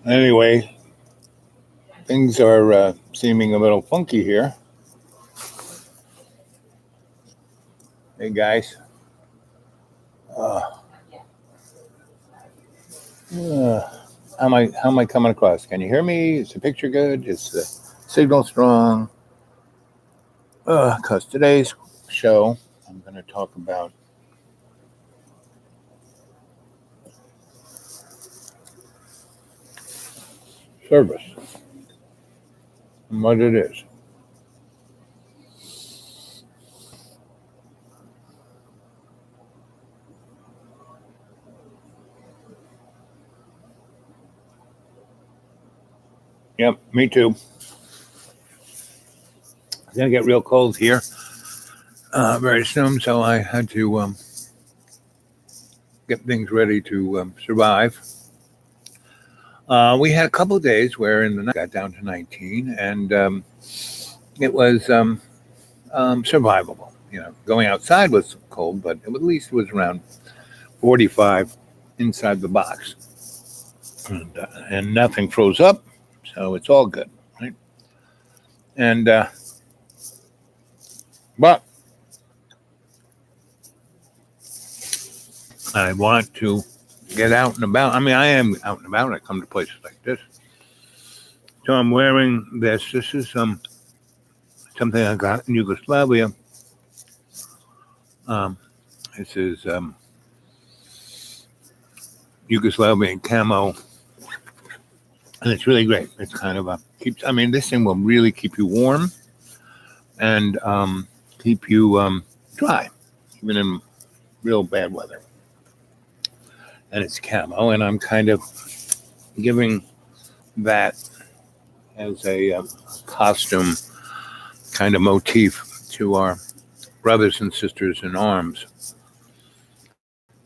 Anyway, things are seeming a little funky here. Hey guys. How am I coming across? Can you hear me? Is the picture good? Is the signal strong? Because today's show, I'm going to talk about service and what it is. Yep, me too. It's going to get real cold here very soon, so I had to get things ready to survive. We had a couple of days where in the night got down to 19, and it was survivable. You know, going outside was cold, but at least it was around 45 inside the box, and nothing froze up, so it's all good, right? And but I want to get out and about. I mean, I am out and about. I come to places like this. So I'm wearing this. This is something I got in Yugoslavia. This is Yugoslavian camo, and it's really great. It's kind of I mean, this thing will really keep you warm and keep you dry, even in real bad weather. And it's camo, and I'm kind of giving that as a costume kind of motif to our brothers and sisters in arms.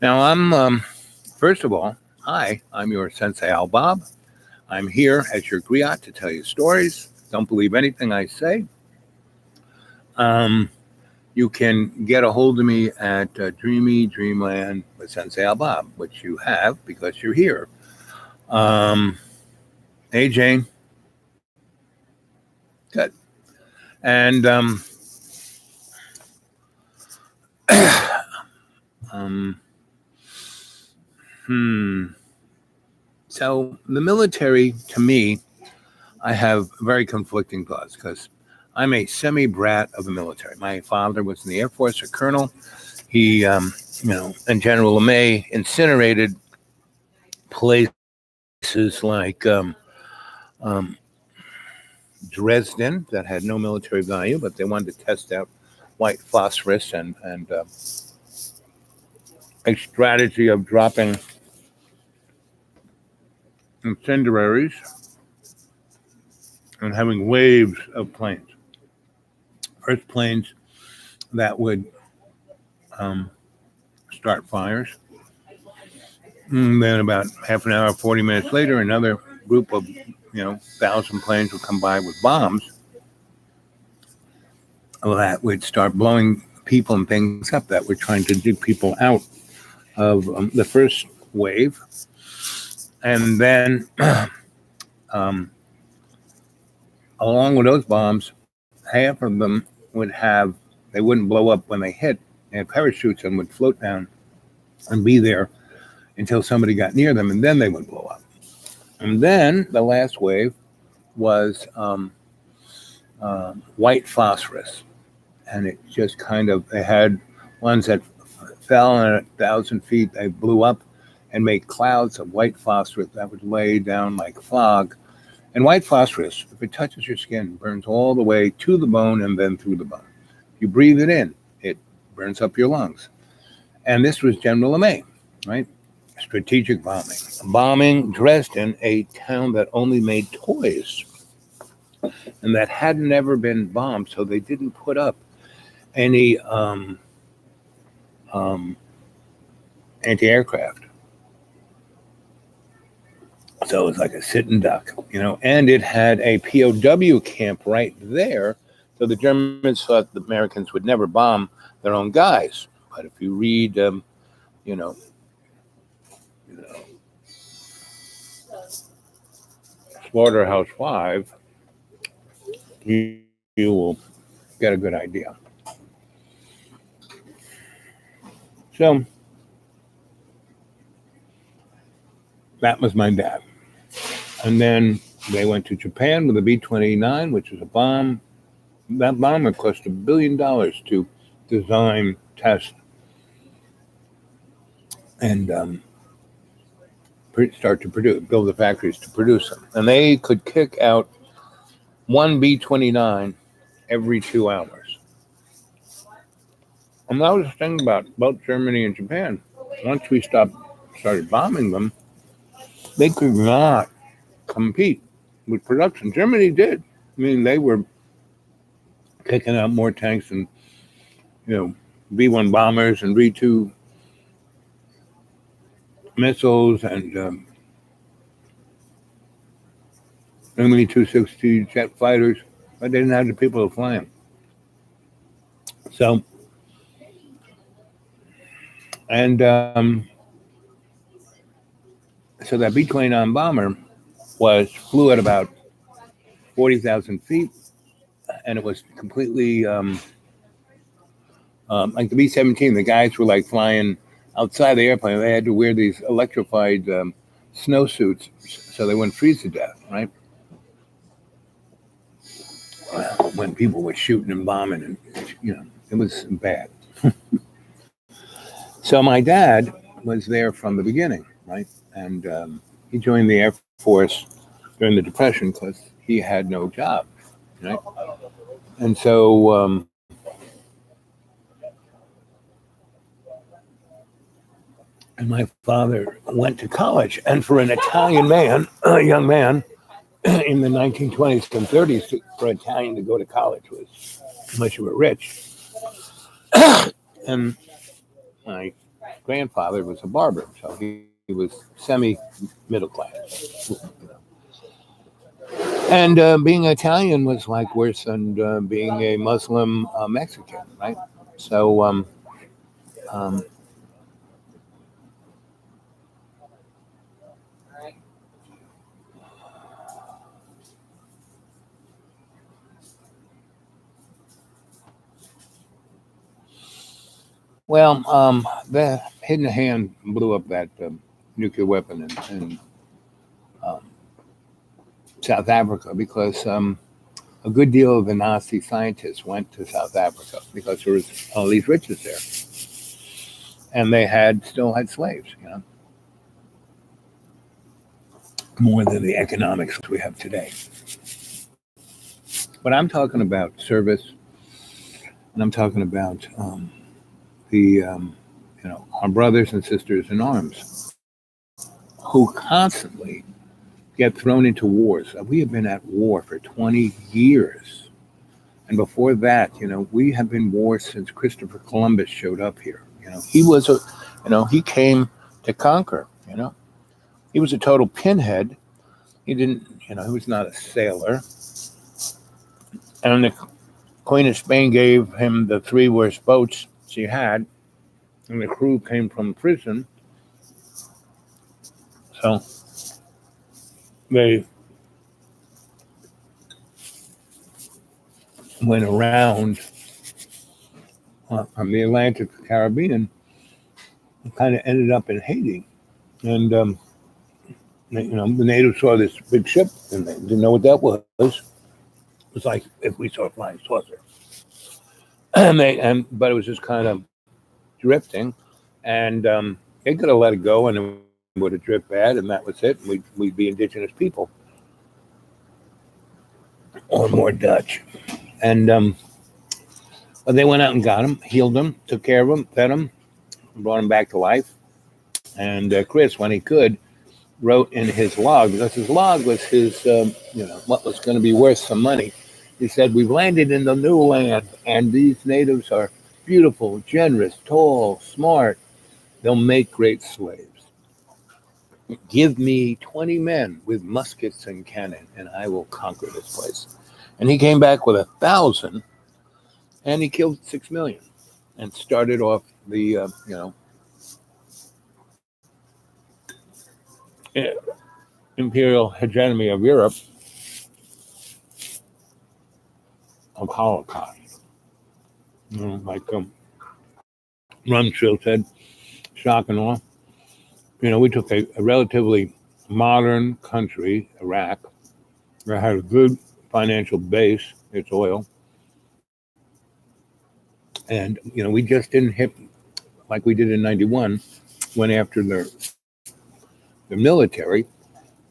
Now, I'm first of all, I'm your Sensei Al Bob. I'm here as your griot to tell you stories. Don't believe anything I say. You can get a hold of me at Dreamy Dreamland with Sensei Al Bob, which you have because you're here. Hey, Jane. Good. And so the military, to me, I have very conflicting thoughts because I'm a semi-brat of the military. My father was in the Air Force, a colonel. He, and General LeMay incinerated places like Dresden that had no military value, but they wanted to test out white phosphorus and a strategy of dropping incendiaries and having waves of planes. First planes that would start fires. And then about half an hour, 40 minutes later, another group of 1,000 planes would come by with bombs that would start blowing people and things up that were trying to dig people out of the first wave. And then along with those bombs, half of them they wouldn't blow up when they hit. They had parachutes and would float down and be there until somebody got near them, and then they would blow up. And then the last wave was white phosphorus. And it just they had ones that fell at 1,000 feet, they blew up and made clouds of white phosphorus that would lay down like fog. And white phosphorus, if it touches your skin, burns all the way to the bone and then through the bone. If you breathe it in, it burns up your lungs. And this was General LeMay, right? Strategic bombing. Bombing Dresden, a town that only made toys and that had never been bombed, so they didn't put up any anti-aircraft. So it was like a sitting duck, and it had a POW camp right there. So the Germans thought the Americans would never bomb their own guys. But if you read, Slaughterhouse-Five, you will get a good idea. So that was my dad. And then they went to Japan with a B-29, which was a bomb. That bomber cost $1 billion to design, test, and start to build the factories to produce them. And they could kick out one B-29 every 2 hours. And that was the thing about both Germany and Japan. Once we started bombing them, they could not compete with production. Germany did. I mean, they were kicking out more tanks than, V-1 bombers and V-2 missiles and Me-260 jet fighters, but they didn't have the people to fly them. So, and so that B-29 bomber flew at about 40,000 feet, and it was completely like the B-17. The guys were like flying outside the airplane. They had to wear these electrified snowsuits so they wouldn't freeze to death, right? When people were shooting and bombing, and it was bad. So my dad was there from the beginning, right? And he joined the Air Force during the Depression because he had no job, right? And so and my father went to college, and for an Italian man, a young man in the 1920s and 30s, for an Italian to go to college was, unless you were rich. And my grandfather was a barber, so he was semi-middle class. And being Italian was like worse than being a Muslim Mexican, right? So the Hidden Hand blew up that nuclear weapon in South Africa because a good deal of the Nazi scientists went to South Africa because there was all these riches there, and they still had slaves, more than the economics we have today. But I'm talking about service, and I'm talking about our brothers and sisters in arms who constantly get thrown into wars. We have been at war for 20 years. And before that, we have been wars since Christopher Columbus showed up here. He was he came to conquer, He was a total pinhead. He didn't, he was not a sailor. And the Queen of Spain gave him the 3 worst boats she had, and the crew came from prison. So they went around from the Atlantic to the Caribbean and kind of ended up in Haiti. And, the natives saw this big ship and they didn't know what that was. It was like if we saw a flying saucer. But it was just kind of drifting, and they could have let it go and it would have drift bad, and that was it. We'd be indigenous people or more Dutch. And But they went out and got him, healed him, took care of him, fed him, brought him back to life. And Chris, when he could, wrote in his log, because his log was his, what was going to be worth some money. He said, "We've landed in the new land, and these natives are beautiful, generous, tall, smart. They'll make great slaves. Give me 20 men with muskets and cannon, and I will conquer this place." And he came back with 1,000, and he killed 6 million, and started off the, imperial hegemony of Europe, of Holocaust. Like Rumsfeld said, shock and awe. We took a relatively modern country, Iraq, that had a good financial base, its oil. And, we just didn't hit, like we did in 91, went after their military.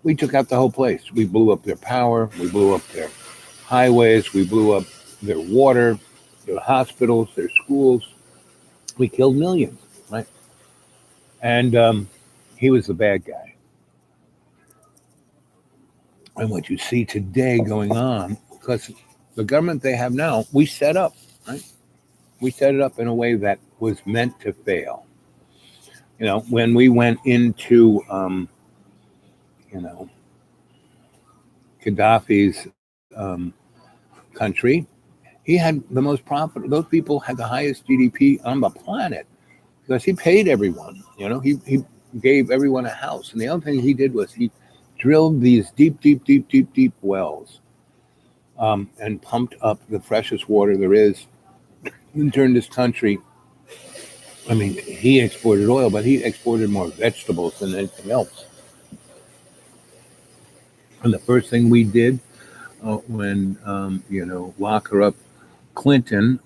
We took out the whole place. We blew up their power. We blew up their highways. We blew up their water, their hospitals, their schools. We killed millions, right? And he was the bad guy. And what you see today going on, because the government they have now, we set up, right? We set it up in a way that was meant to fail. When we went into, Gaddafi's country, he had the most profit. Those people had the highest GDP on the planet because he paid everyone. He gave everyone a house. And the other thing he did was he drilled these deep wells and pumped up the freshest water there is. And turned this country. I mean, he exported oil, but he exported more vegetables than anything else. And the first thing we did when, locker up Clinton,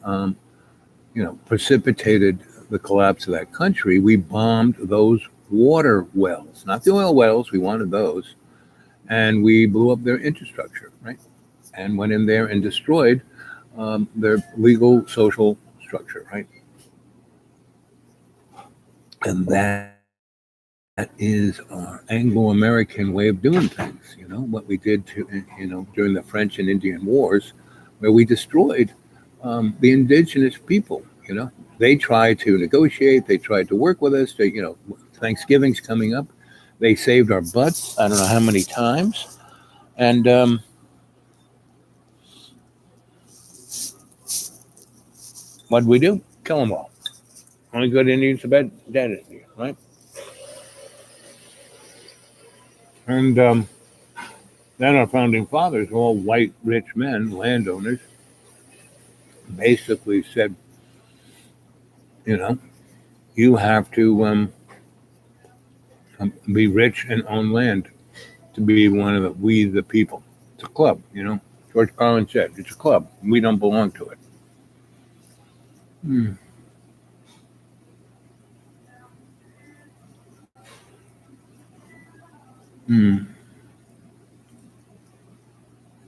precipitated the collapse of that country, we bombed those water wells, not the oil wells. We wanted those. And we blew up their infrastructure, right? And went in there and destroyed their legal social structure, right? And that is our Anglo-American way of doing things. What we did during the French and Indian Wars, where we destroyed the indigenous people. They tried to negotiate, they tried to work with us. Thanksgiving's coming up. They saved our butts. I don't know how many times. And what did we do? Kill them all. Only good Indians are dead Indians, right? And then our founding fathers, all white, rich men, landowners, basically said, you have to be rich and own land to be one of we the people. It's a club, George Carlin said, it's a club. We don't belong to it.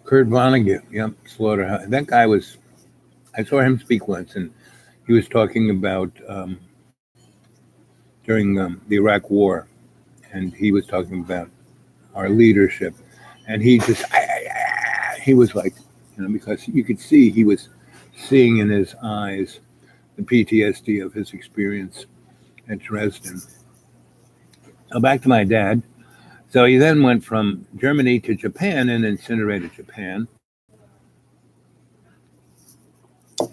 Kurt Vonnegut, yep, Slaughterhouse. That guy I saw him speak once, and he was talking about during the Iraq War, and he was talking about our leadership, and he just, he was like, because you could see he was seeing in his eyes the PTSD of his experience at Dresden. Now back to my dad. So he then went from Germany to Japan and incinerated Japan.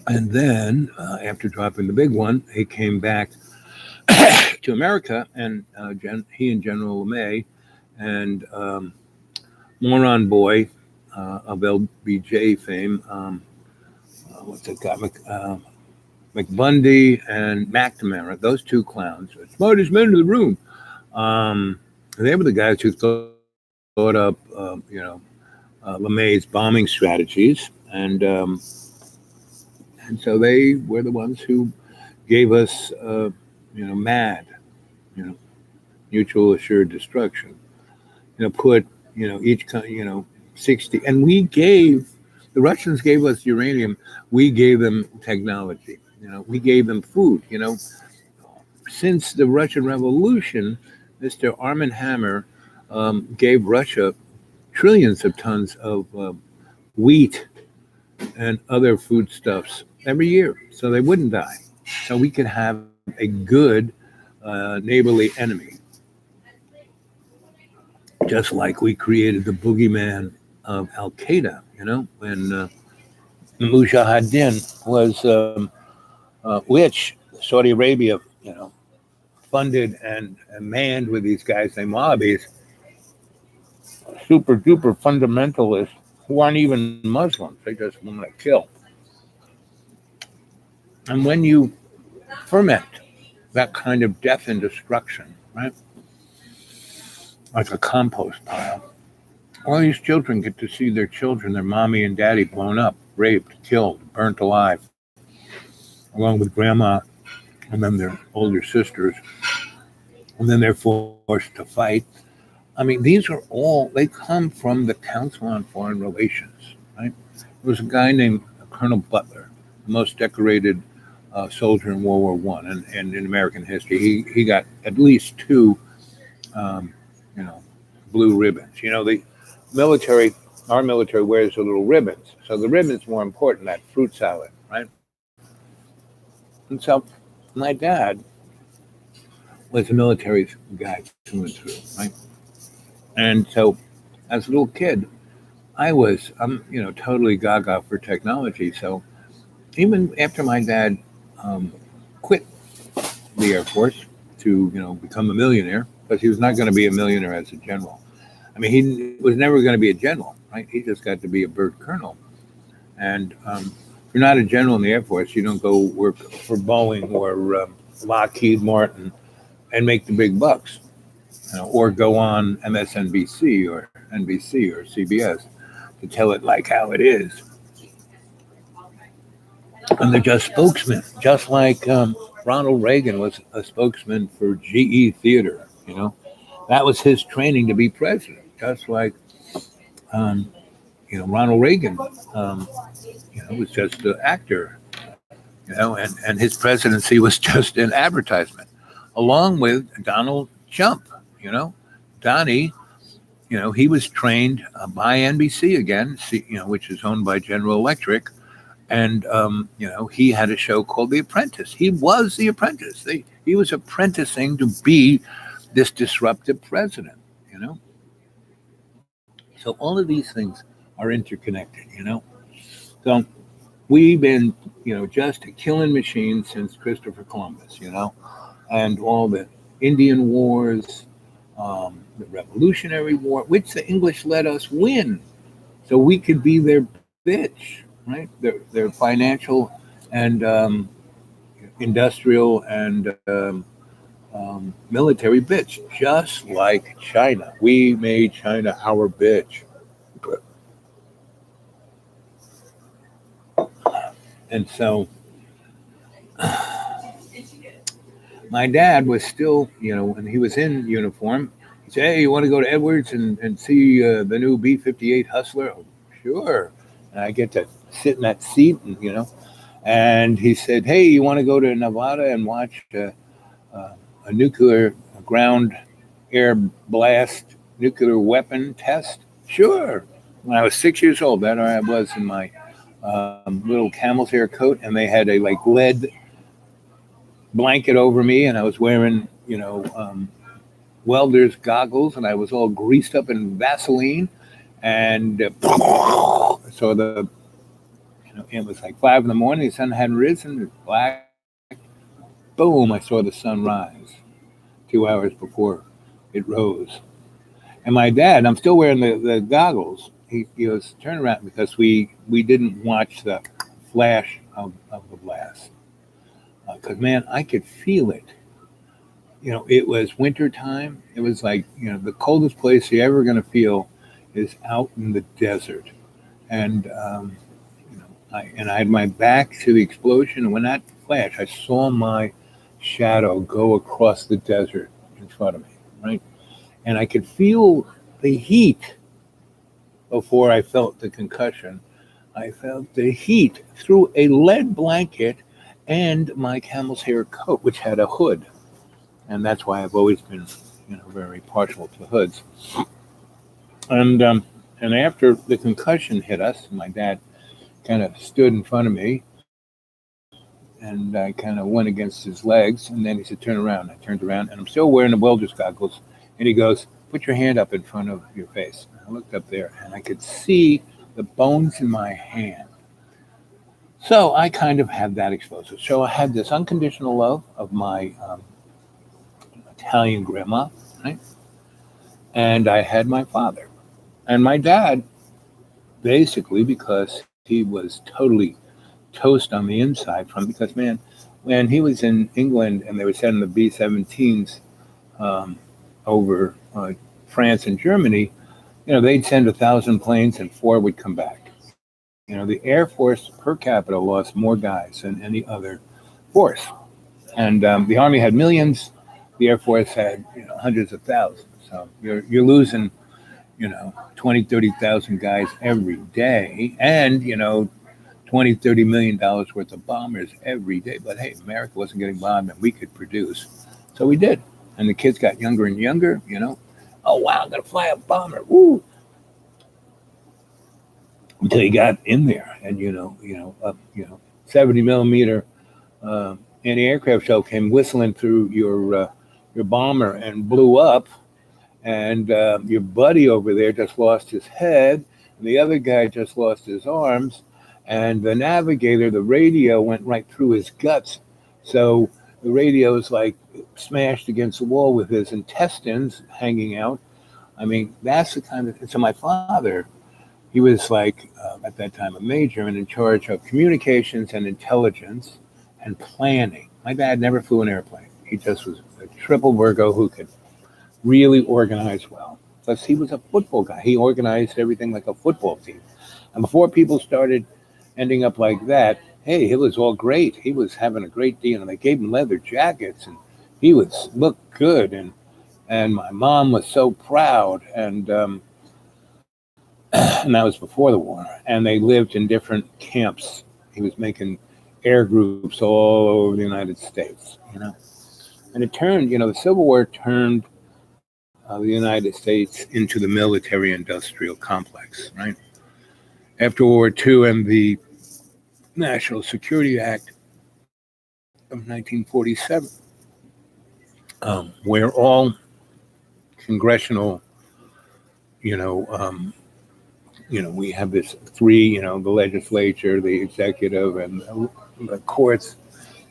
And then after dropping the big one, he came back to America, and he and General LeMay and Moron Boy of LBJ fame, what's that guy, McBundy and McNamara, those two clowns, smartest men in the room. They were the guys who thought up, LeMay's bombing strategies, and so they were the ones who gave us, MAD, mutual assured destruction. Put each 60, and we gave The Russians gave us uranium. We gave them technology. We gave them food. Since the Russian Revolution, Mr. Armand Hammer gave Russia trillions of tons of wheat and other foodstuffs every year, so they wouldn't die. So we could have a good neighborly enemy, just like we created the boogeyman of Al Qaeda. When Mujahideen was, which Saudi Arabia, funded and manned with these guys named Wahhabis, super duper fundamentalists who aren't even Muslims. They just want to kill. And when you ferment that kind of death and destruction, right, like a compost pile, all these children get to see their children, their mommy and daddy, blown up, raped, killed, burnt alive, along with grandma and then their older sisters. And then they're forced to fight. I mean, these are all, they come from the Council on Foreign Relations, right? There was a guy named Colonel Butler, the most decorated soldier in World War I and in American history. He got at least two, blue ribbons. The military, our military wears the little ribbons. So the ribbon's more important, that fruit salad, right? And so my dad was a military guy through and through, right? And so as a little kid, I'm totally gaga for technology. So even after my dad quit the Air Force to, become a millionaire, because he was not going to be a millionaire as a general. I mean, he was never going to be a general, right? He just got to be a bird colonel. And if you're not a general in the Air Force, you don't go work for Boeing or Lockheed Martin and make the big bucks, or go on MSNBC or NBC or CBS to tell it like how it is. And they're just spokesmen, just like Ronald Reagan was a spokesman for GE Theater. That was his training to be president, just like Ronald Reagan was just an actor, and his presidency was just an advertisement, along with Donald Trump. Donnie, he was trained by NBC again, which is owned by General Electric. And, he had a show called The Apprentice. He was the apprentice. He was apprenticing to be this disruptive president, So all of these things are interconnected, So we've been, just a killing machine since Christopher Columbus, and all the Indian wars, the Revolutionary War, which the English let us win, so we could be their bitch, right? Their financial and industrial and military bitch, just like China. We made China our bitch. And so my dad was still, when he was in uniform, he said, "Hey, you want to go to Edwards and see the new B-58 Hustler?" Oh, sure. And I get to sit in that seat, and he said, "Hey, you want to go to Nevada and watch a nuclear ground air blast nuclear weapon test?" Sure. When I was 6 years old, that I was in my little camel's hair coat, and they had a lead blanket over me, and I was wearing, welder's goggles, and I was all greased up in Vaseline, and so it was like 5 a.m. The sun hadn't risen. It was black. Boom! I saw the sun rise 2 hours before it rose. And my dad, I'm still wearing the goggles. He goes, "Turn around," because we didn't watch the flash of the blast. Because, man, I could feel it. It was winter time. It was like, the coldest place you're ever going to feel is out in the desert. And, I had my back to the explosion. And when that flashed, I saw my shadow go across the desert in front of me, right? And I could feel the heat before I felt the concussion. I felt the heat through a lead blanket and my camel's hair coat, which had a hood. And that's why I've always been, very partial to hoods. And after the concussion hit us, my dad kind of stood in front of me, and I kind of went against his legs. And then he said, "Turn around." I turned around, and I'm still wearing the welder's goggles. And he goes, "Put your hand up in front of your face." And I looked up there, and I could see the bones in my hand. So I kind of had that exposure. So I had this unconditional love of my Italian grandma, right? And I had my father. And my dad, basically, because he was totally toast on the inside because, man, when he was in England and they were sending the B-17s over France and Germany, they'd send 1,000 planes and 4 would come back. The Air Force per capita lost more guys than any other force. And the Army had millions. The Air Force had hundreds of thousands. So you're losing 20, 30,000 guys every day, and 20, $30 million worth of bombers every day. But hey, America wasn't getting bombed, and we could produce, so we did. And the kids got younger and younger. Oh wow, I'm gonna fly a bomber, woo! Until you got in there, and 70 millimeter anti-aircraft shell came whistling through your bomber and blew up. And your buddy over there just lost his head, and the other guy just lost his arms, and the navigator, the radio went right through his guts. So the radio is like smashed against the wall with his intestines hanging out. I mean, that's the kind of. So my father, he was like at that time a major and in charge of communications and intelligence and planning. My dad never flew an airplane. He just was a triple Virgo who could really organized well. Plus, he was a football guy. He organized everything like a football team. And before people started ending up like that, hey, it was all great. He was having a great deal, and they gave him leather jackets, and he looked good. And my mom was so proud, and and that was before the war. And they lived in different camps. He was making air groups all over the United States. And it turned. The Civil War turned the United States into the military-industrial complex, right? After World War II and the National Security Act of 1947, where all congressional, we have this three, the legislature, the executive, and the courts.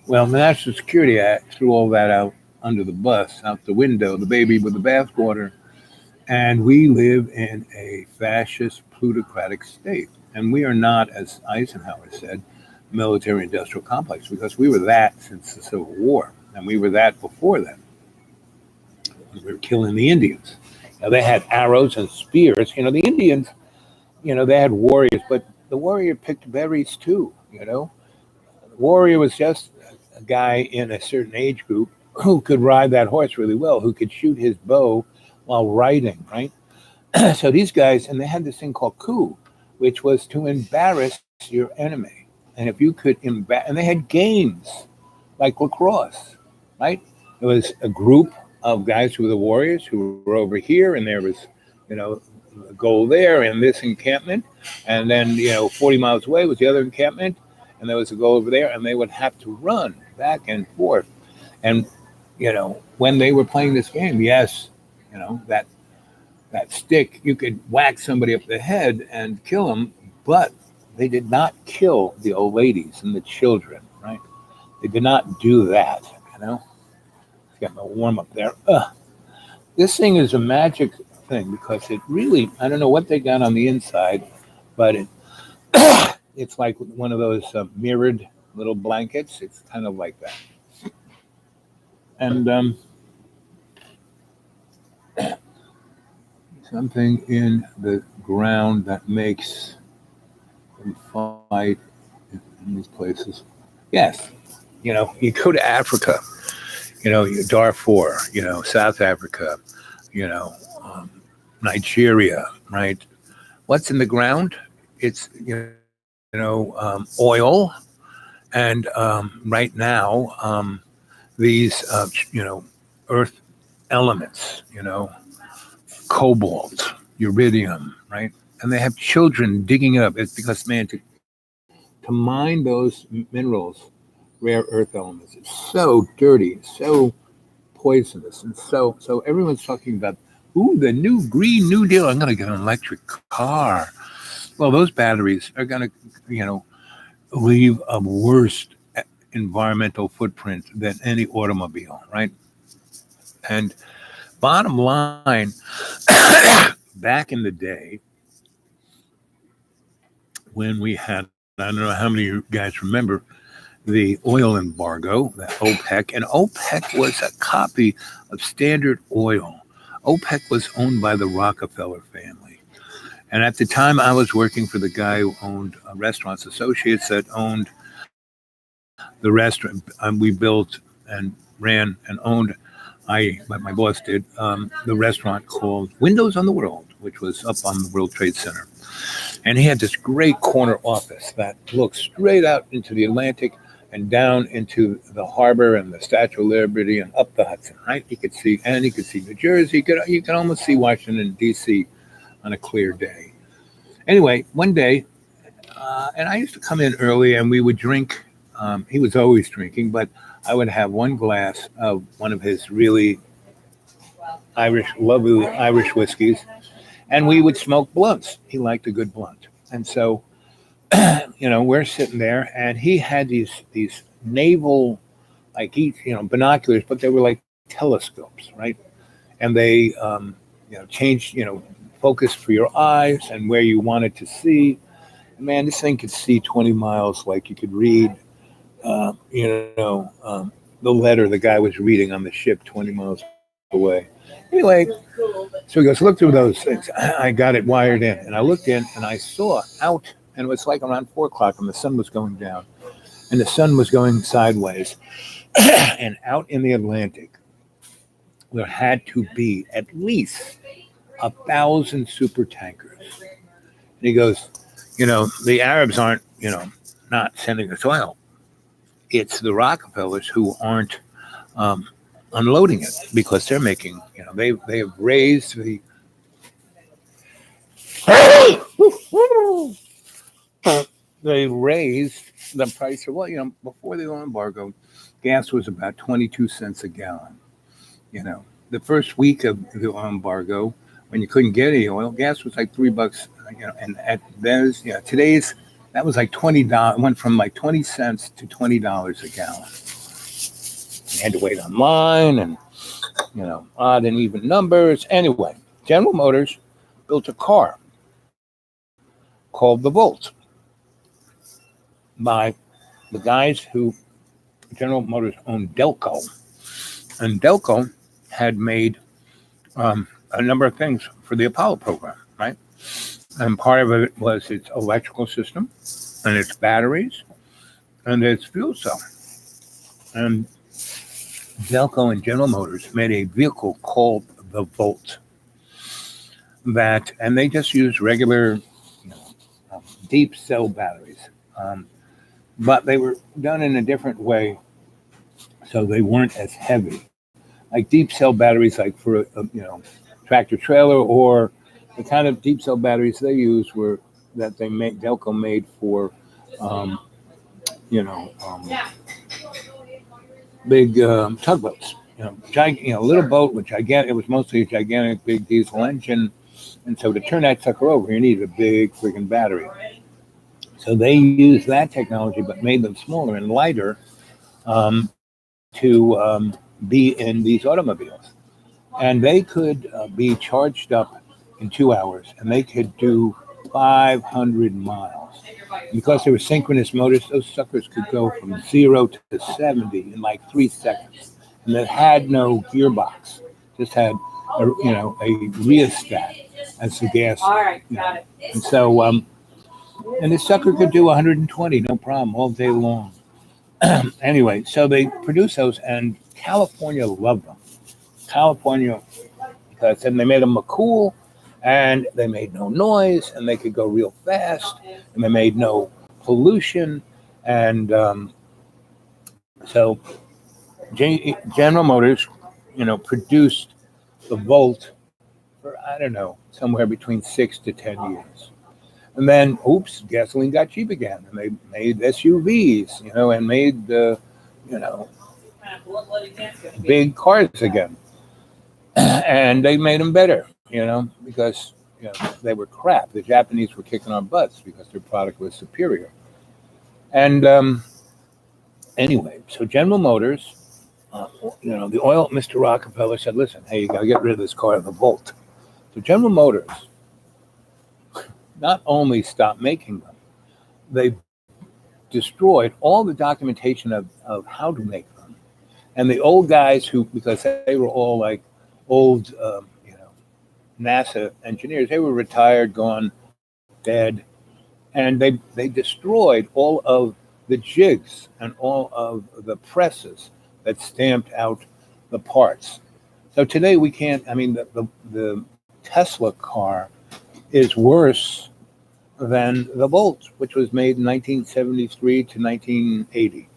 Well, the National Security Act threw all that out under the bus, out the window, the baby with the bathwater. And we live in a fascist, plutocratic state. And we are not, as Eisenhower said, military-industrial complex, because we were that since the Civil War. And we were that before then. We were killing the Indians. They had arrows and spears. The Indians, they had warriors, but the warrior picked berries too, The warrior was just a guy in a certain age group who could ride that horse really well, who could shoot his bow while riding, right? So these guys, and they had this thing called coup, which was to embarrass your enemy. And if you could and they had games like lacrosse, right? It was a group of guys who were the warriors who were over here, and there was, a goal there in this encampment. And then, 40 miles away was the other encampment, and there was a goal over there, and they would have to run back and forth. And when they were playing this game, yes, that stick, you could whack somebody up the head and kill them, but they did not kill the old ladies and the children, right? They did not do that, Got my warm up there. This thing is a magic thing because it really, I don't know what they got on the inside, but it's like one of those mirrored little blankets. It's kind of like that. And something in the ground that makes them fight in these places. Yes, you go to Africa, Darfur, South Africa, Nigeria, right? What's in the ground? It's, oil. And right now, these, earth elements, cobalt, uridium, right? And they have children digging it up. It's because, man, to mine those minerals, rare earth elements, it's so dirty, so poisonous. And so everyone's talking about, ooh, the new Green New Deal. I'm going to get an electric car. Well, those batteries are going to, leave a worse environmental footprint than any automobile, right? And bottom line, back in the day when we had, I don't know how many of you guys remember the oil embargo, the OPEC, and OPEC was a copy of Standard Oil. OPEC was owned by the Rockefeller family. And at the time, I was working for the guy who owned Restaurants Associates that owned the restaurant. We built and ran and owned, my boss did, the restaurant called Windows on the World, which was up on the World Trade Center. And he had this great corner office that looked straight out into the Atlantic and down into the harbor and the Statue of Liberty and up the Hudson, right? You could see New Jersey. You could almost see Washington, D.C. on a clear day. Anyway, one day, and I used to come in early and we would drink. He was always drinking, but I would have one glass of one of his really lovely Irish whiskeys, and we would smoke blunts. He liked a good blunt. And so, we're sitting there, and he had these naval, binoculars, but they were like telescopes, right? And they, changed, focus for your eyes and where you wanted to see. Man, this thing could see 20 miles, like you could read, the letter the guy was reading on the ship 20 miles away. Anyway, so he goes, look through those things. I got it wired in. And I looked in and I saw out, and it was like around 4 o'clock and the sun was going down and the sun was going sideways. And out in the Atlantic, there had to be at least 1,000 super tankers. And he goes, the Arabs aren't, not sending us oil. It's the Rockefellers who aren't unloading it because they're making, they have raised the price of oil. Before the oil embargo, gas was about 22 cents a gallon. The first week of the oil embargo, when you couldn't get any oil, gas was like $3. And at those, today's, that was like $20. Went from like 20 cents to $20 a gallon. You had to wait online and, odd and even numbers. Anyway, General Motors built a car called the Volt by the guys who General Motors owned Delco. And Delco had made a number of things for the Apollo program, right? And part of it was its electrical system and its batteries and its fuel cell. And Delco and General Motors made a vehicle called the Volt. And they just used regular, deep cell batteries. But they were done in a different way, so they weren't as heavy. Like deep cell batteries, like for a tractor trailer, or the kind of deep cell batteries they used were that Delco made for, big tugboats. Little boat with gigantic. It was mostly a gigantic big diesel engine, and so to turn that sucker over, you needed a big freaking battery. So they used that technology, but made them smaller and lighter to be in these automobiles. And they could be charged up in 2 hours, and they could do 500 miles. Because they were synchronous motors, those suckers could go from 0 to 70 in like 3 seconds. And they had no gearbox, just had a rheostat as the gas. All right, got it. And so, and the sucker could do 120, no problem, all day long. Anyway, so they produced those, and California loved them. California, because then they made them look cool, and they made no noise, and they could go real fast, and they made no pollution. And so General Motors, produced the Volt for, I don't know, somewhere between 6 to 10 years. And then, gasoline got cheap again, and they made SUVs, and made you know, big cars again, and they made them better, because they were crap. The Japanese were kicking our butts because their product was superior. And anyway, so General Motors, Mr. Rockefeller said, "Listen, hey, you got to get rid of this car, the Volt." So General Motors not only stopped making them, they destroyed all the documentation of how to make them. And the old guys because they were all like old, NASA engineers, they were retired, gone, dead. And they destroyed all of the jigs and all of the presses that stamped out the parts. So today we can't, the Tesla car is worse than the Volt, which was made in 1973 to 1980.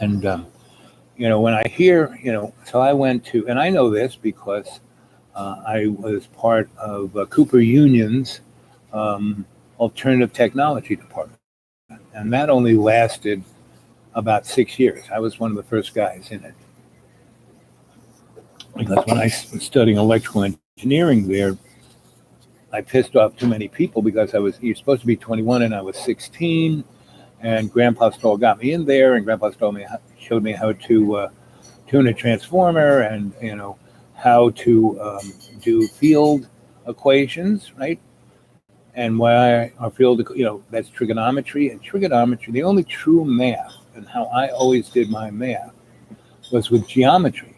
And, when I hear, so I went to, and I know this because I was part of Cooper Union's alternative technology department. And that only lasted about 6 years. I was one of the first guys in it. Because when I was studying electrical engineering there, I pissed off too many people because you're supposed to be 21 and I was 16. And Grandpa Stoll got me in there, and Grandpa Stoll showed me how to tune a transformer and, how to do field equations, right? And why our field, that's trigonometry. And trigonometry, the only true math, and how I always did my math, was with geometry.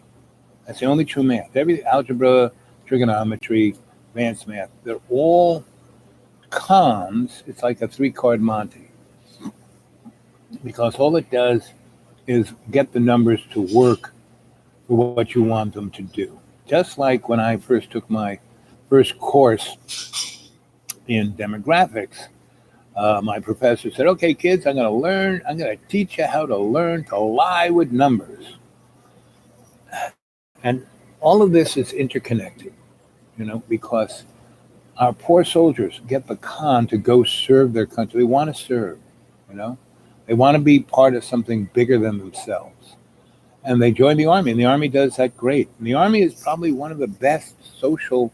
That's the only true math. Every algebra, trigonometry, advanced math, they're all cons. It's like a 3-card Monte. Because all it does is get the numbers to work for what you want them to do. Just like when I first took my first course in demographics, my professor said, "Okay, kids, I'm going to teach you how to learn to lie with numbers." And all of this is interconnected, because our poor soldiers get the con to go serve their country. They want to serve, They want to be part of something bigger than themselves. And they join the Army, and the Army does that great. And the Army is probably one of the best social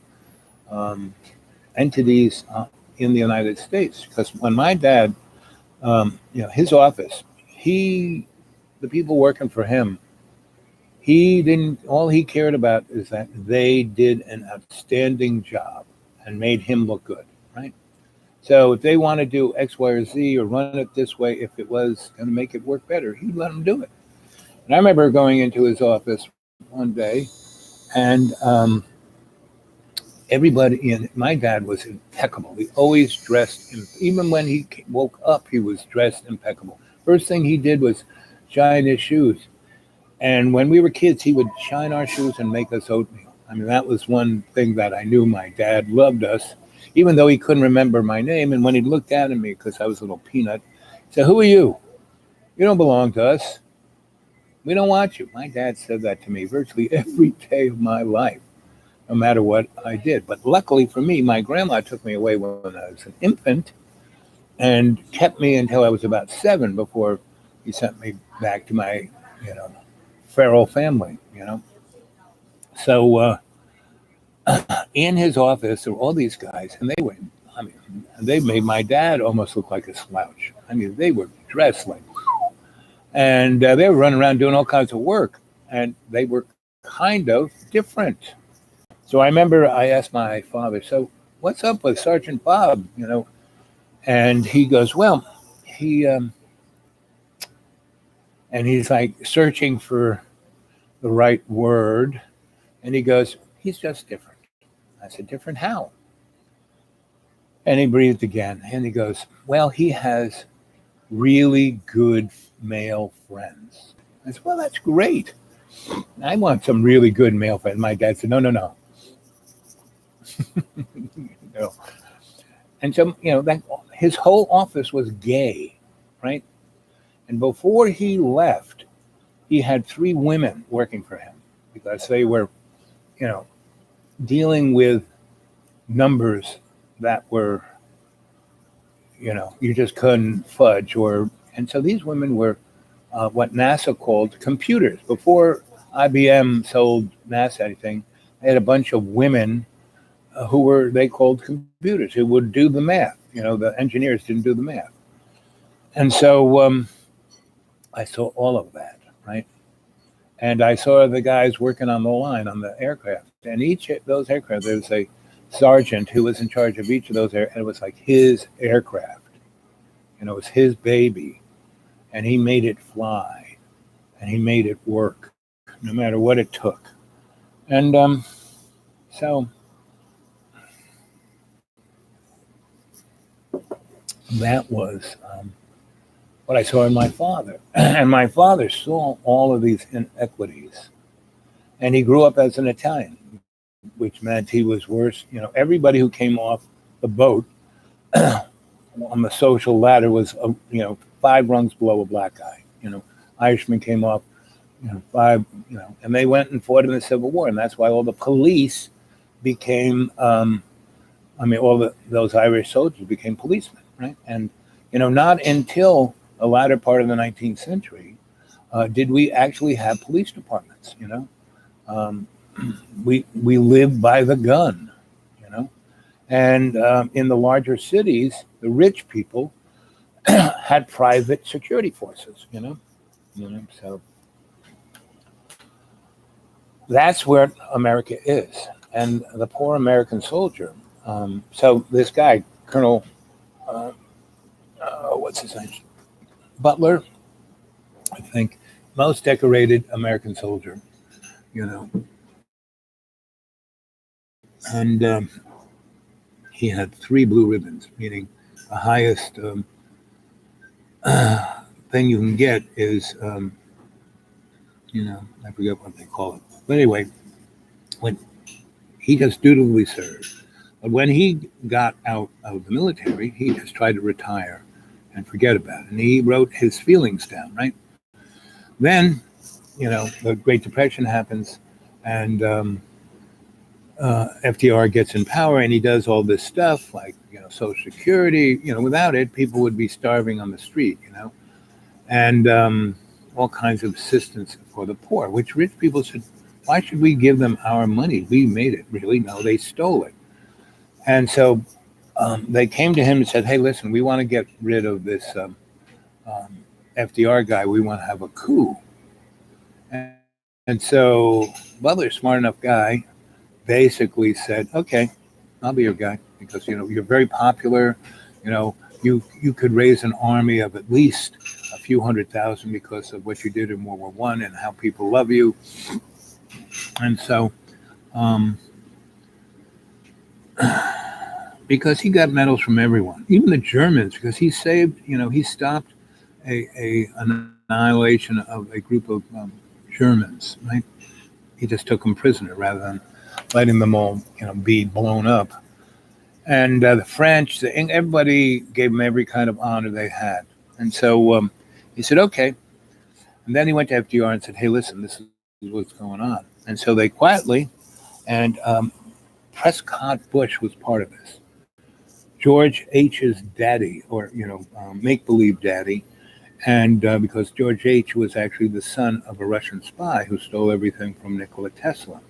entities in the United States. Because when my dad, his office, the people working for him, all he cared about is that they did an outstanding job and made him look good, right? So if they want to do X, Y, or Z or run it this way, if it was going to make it work better, he'd let them do it. And I remember going into his office one day, and my dad was impeccable. He always dressed, even when he woke up, he was dressed impeccable. First thing he did was shine his shoes. And when we were kids, he would shine our shoes and make us oatmeal. That was one thing that I knew my dad loved us, even though he couldn't remember my name. And when he looked down at me, because I was a little peanut, he said, "Who are you? You don't belong to us. We don't want you." My dad said that to me virtually every day of my life, no matter what I did. But luckily for me, my grandma took me away when I was an infant and kept me until I was about 7 before he sent me back to my, feral family, So in his office, there were all these guys, and they made my dad almost look like a slouch. They were dressed like, and they were running around doing all kinds of work, and they were kind of different. So I remember I asked my father, "So what's up with Sergeant Bob?" And he goes, "Well, and he's like searching for the right word, and he goes, "He's just different." I said, "Different how?" And he breathed again, and he goes, "Well, he has really good male friends." I said, "Well, that's great. I want some really good male friends." My dad said, No. No. And so, that his whole office was gay, right? And before he left, he had three women working for him because they were, you know, dealing with numbers that were, you just couldn't fudge. And so these women were what NASA called computers. Before IBM sold NASA anything, they had a bunch of women they called computers, who would do the math. The engineers didn't do the math. And so I saw all of that, right? And I saw the guys working on the line on the aircraft. And each of those aircraft, there was a sergeant who was in charge of each of those and it was like his aircraft. It was his baby. And he made it fly. And he made it work, no matter what it took. And so that was what I saw in my father. And my father saw all of these inequities. And he grew up as an Italian, which meant he was worse. Everybody who came off the boat on the social ladder was, 5 rungs below a black guy. Irishmen came off, 5, and they went and fought in the Civil War. And that's why all the police became, those Irish soldiers became policemen, right? And, not until the latter part of the 19th century did we actually have police departments, we lived by the gun, and in the larger cities, the rich people had private security forces, so that's where America is. And the poor American soldier. So this guy, Colonel, what's his name? Butler, I think, most decorated American soldier, and he had 3 blue ribbons, meaning the highest thing you can get is, I forget what they call it. But anyway, when he just dutifully served. But when he got out of the military, he just tried to retire and forget about it. And he wrote his feelings down, right? Then, the Great Depression happens, and FDR gets in power, and he does all this stuff like, Social Security. Without it, people would be starving on the street, and all kinds of assistance for the poor, which rich people said, why should we give them our money? We made it. Really? No, they stole it. And so they came to him and said, hey, listen, we want to get rid of this FDR guy. We want to have a coup. And so Butler, smart enough guy, basically said, okay, I'll be your guy because, you're very popular. You could raise an army of at least a few 100,000 because of what you did in World War I and how people love you. And so, because he got medals from everyone, even the Germans, because he saved, he stopped an annihilation of a group of Germans, right? He just took them prisoner rather than letting them all, be blown up. And the French, everybody gave him every kind of honor they had. And so he said, okay. And then he went to FDR and said, hey, listen, this is what's going on. And so they quietly, and Prescott Bush was part of this. George H.'s daddy, or, make-believe daddy, and because George H. was actually the son of a Russian spy who stole everything from Nikola Tesla.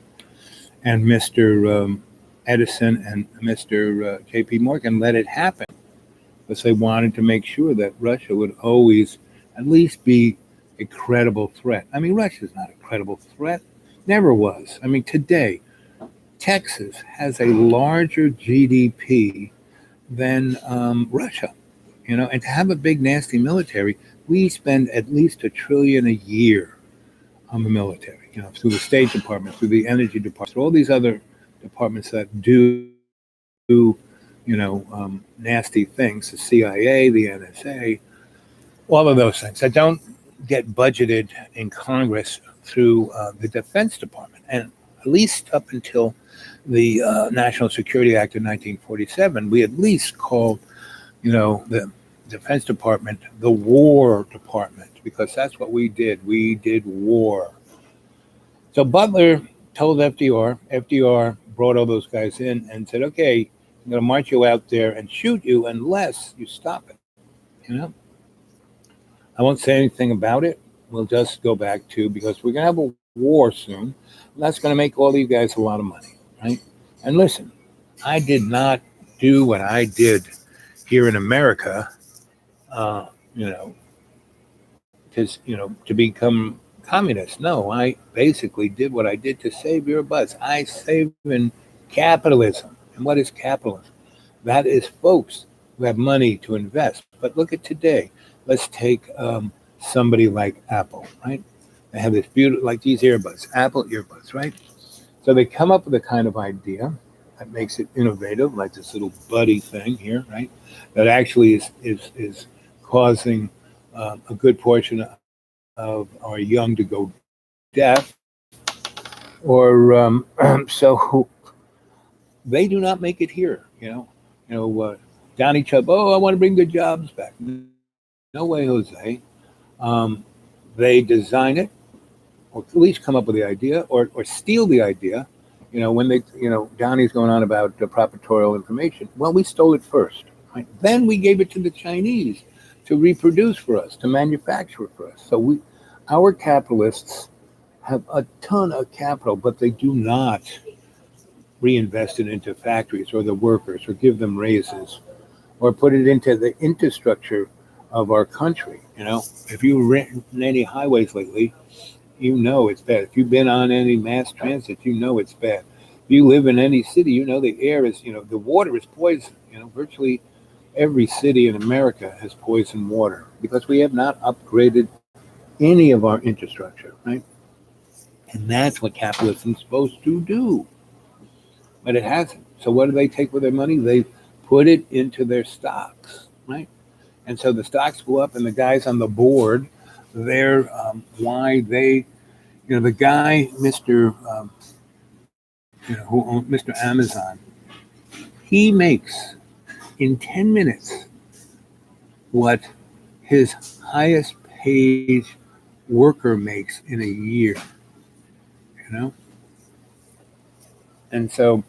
And Mr. Edison and Mr. J.P. Morgan let it happen because they wanted to make sure that Russia would always at least be a credible threat. Russia's not a credible threat. Never was. Today, Texas has a larger GDP than Russia, and to have a big, nasty military, we spend at least $1 trillion a year on the military, through the State Department, through the Energy Department, through all these other departments that do nasty things, the CIA, the NSA, all of those things that don't get budgeted in Congress through the Defense Department. And at least up until the National Security Act of 1947, we at least called, the Defense Department the War Department, because that's what we did. We did war. So Butler told FDR. FDR brought all those guys in and said, "Okay, I'm going to march you out there and shoot you unless you stop it." You know, I won't say anything about it. We'll just go back to, because we're going to have a war soon. That's going to make all you guys a lot of money, right? And listen, I did not do what I did here in America, uh, you know, to become communist. No, I basically did what I did to save your butts. I saved in capitalism. And what is capitalism? That is folks who have money to invest. But look at today. Let's take somebody like Apple, right? They have this beautiful, like these earbuds, Apple earbuds, right? So they come up with a kind of idea that makes it innovative, like this little buddy thing here, right? That actually is causing a good portion of our young to go deaf, or so they do not make it here. Donnie Chubb. Oh, I want to bring the jobs back. No way, Jose. They design it, or at least come up with the idea, or steal the idea. When Donnie's going on about the proprietorial information. Well, we stole it first. Right? Then we gave it to the Chinese to reproduce for us, to manufacture for us. So our capitalists have a ton of capital, but they do not reinvest it into factories or the workers, or give them raises, or put it into the infrastructure of our country. If you've ridden any highways lately, it's bad. If you've been on any mass transit, it's bad. If you live in any city, the air is, the water is poison. Virtually every city in America has poisoned water because we have not upgraded any of our infrastructure, right? And that's what capitalism is supposed to do. But it hasn't. So what do they take with their money? They put it into their stocks, right? And so the stocks go up, and the guys on the board, they're the guy, who owns Mr. Amazon, he makes in 10 minutes what his highest paid worker makes in a year, And so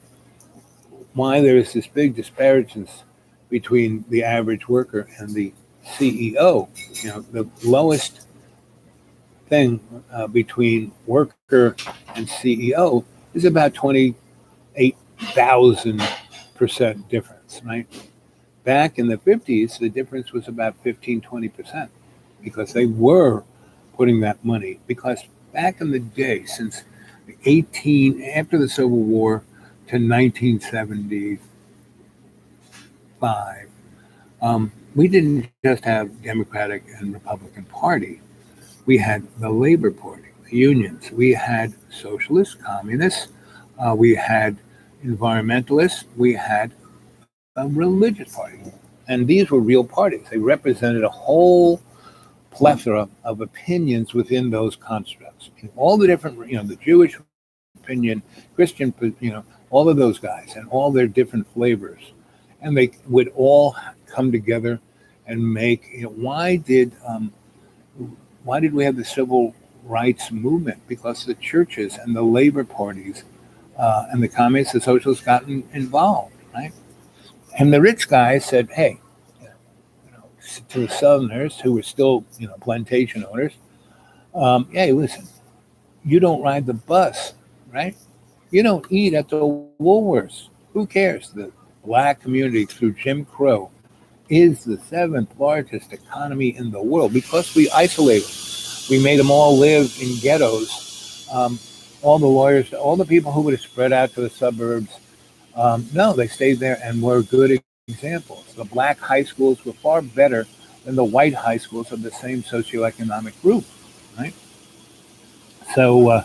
why there is this big disparity between the average worker and the CEO, the lowest thing between worker and CEO is about 28,000% difference, right? Back in the 50s, the difference was about 15-20%, because they were putting that money. Because back in the day, since after the Civil War to 1975, we didn't just have Democratic and Republican Party. We had the Labor Party, the unions. We had socialists, communists. We had environmentalists. We had a religious party. And these were real parties. They represented a whole plethora of opinions within those constructs. All the different, the Jewish opinion, Christian, all of those guys and all their different flavors. And they would all come together and make, why did we have the civil rights movement? Because the churches and the labor parties and the communists, the socialists got involved, right? And the rich guys said, hey, to the Southerners who were still, plantation owners, hey, listen, you don't ride the bus, right? You don't eat at the Woolworths. Who cares? The black community through Jim Crow is the 7th largest economy in the world because we isolated them. We made them all live in ghettos. All the lawyers, all the people who would have spread out to the suburbs, no, they stayed there and were good examples. The black high schools were far better than the white high schools of the same socioeconomic group, right? So,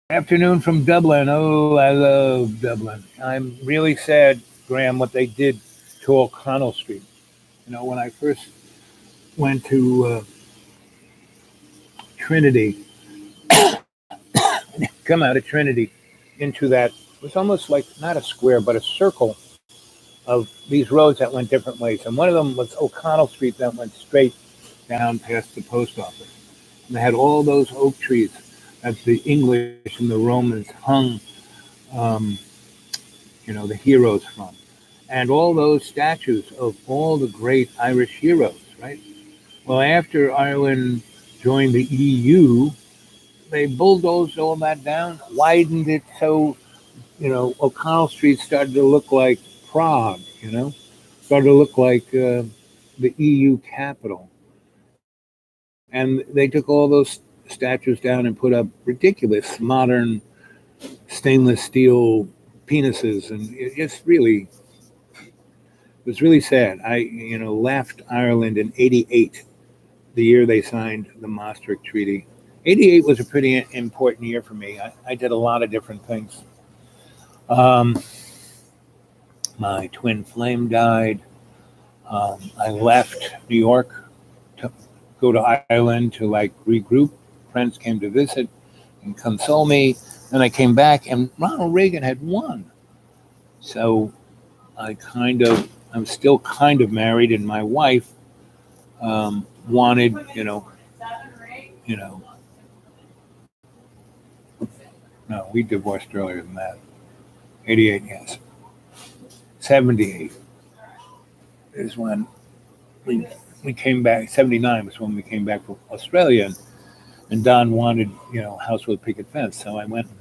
afternoon from Dublin. Oh, I love Dublin. I'm really sad, Graham, what they did to O'Connell Street. When I first went to Trinity, come out of Trinity into that, it was almost like not a square, but a circle of these roads that went different ways. And one of them was O'Connell Street that went straight down past the post office. And they had all those oak trees that the English and the Romans hung, um, the heroes from. And all those statues of all the great Irish heroes, right? Well, after Ireland joined the EU, they bulldozed all that down, widened it so, O'Connell Street started to look like Prague, started to look like the EU capital. And they took all those statues down and put up ridiculous modern stainless steel penises. And it just really, it was really sad. I, left Ireland in 88, the year they signed the Maastricht Treaty. 88 was a pretty important year for me. I did a lot of different things. Um, my twin flame died. I left New York to go to Ireland to like regroup. Friends came to visit and console me. Then I came back and Ronald Reagan had won. So I'm still kind of married, and my wife wanted, you know, no, we divorced earlier than that. 88, yes. 78 is when we came back. 79 was when we came back from Australia, and Don wanted, house with picket fence. So I went and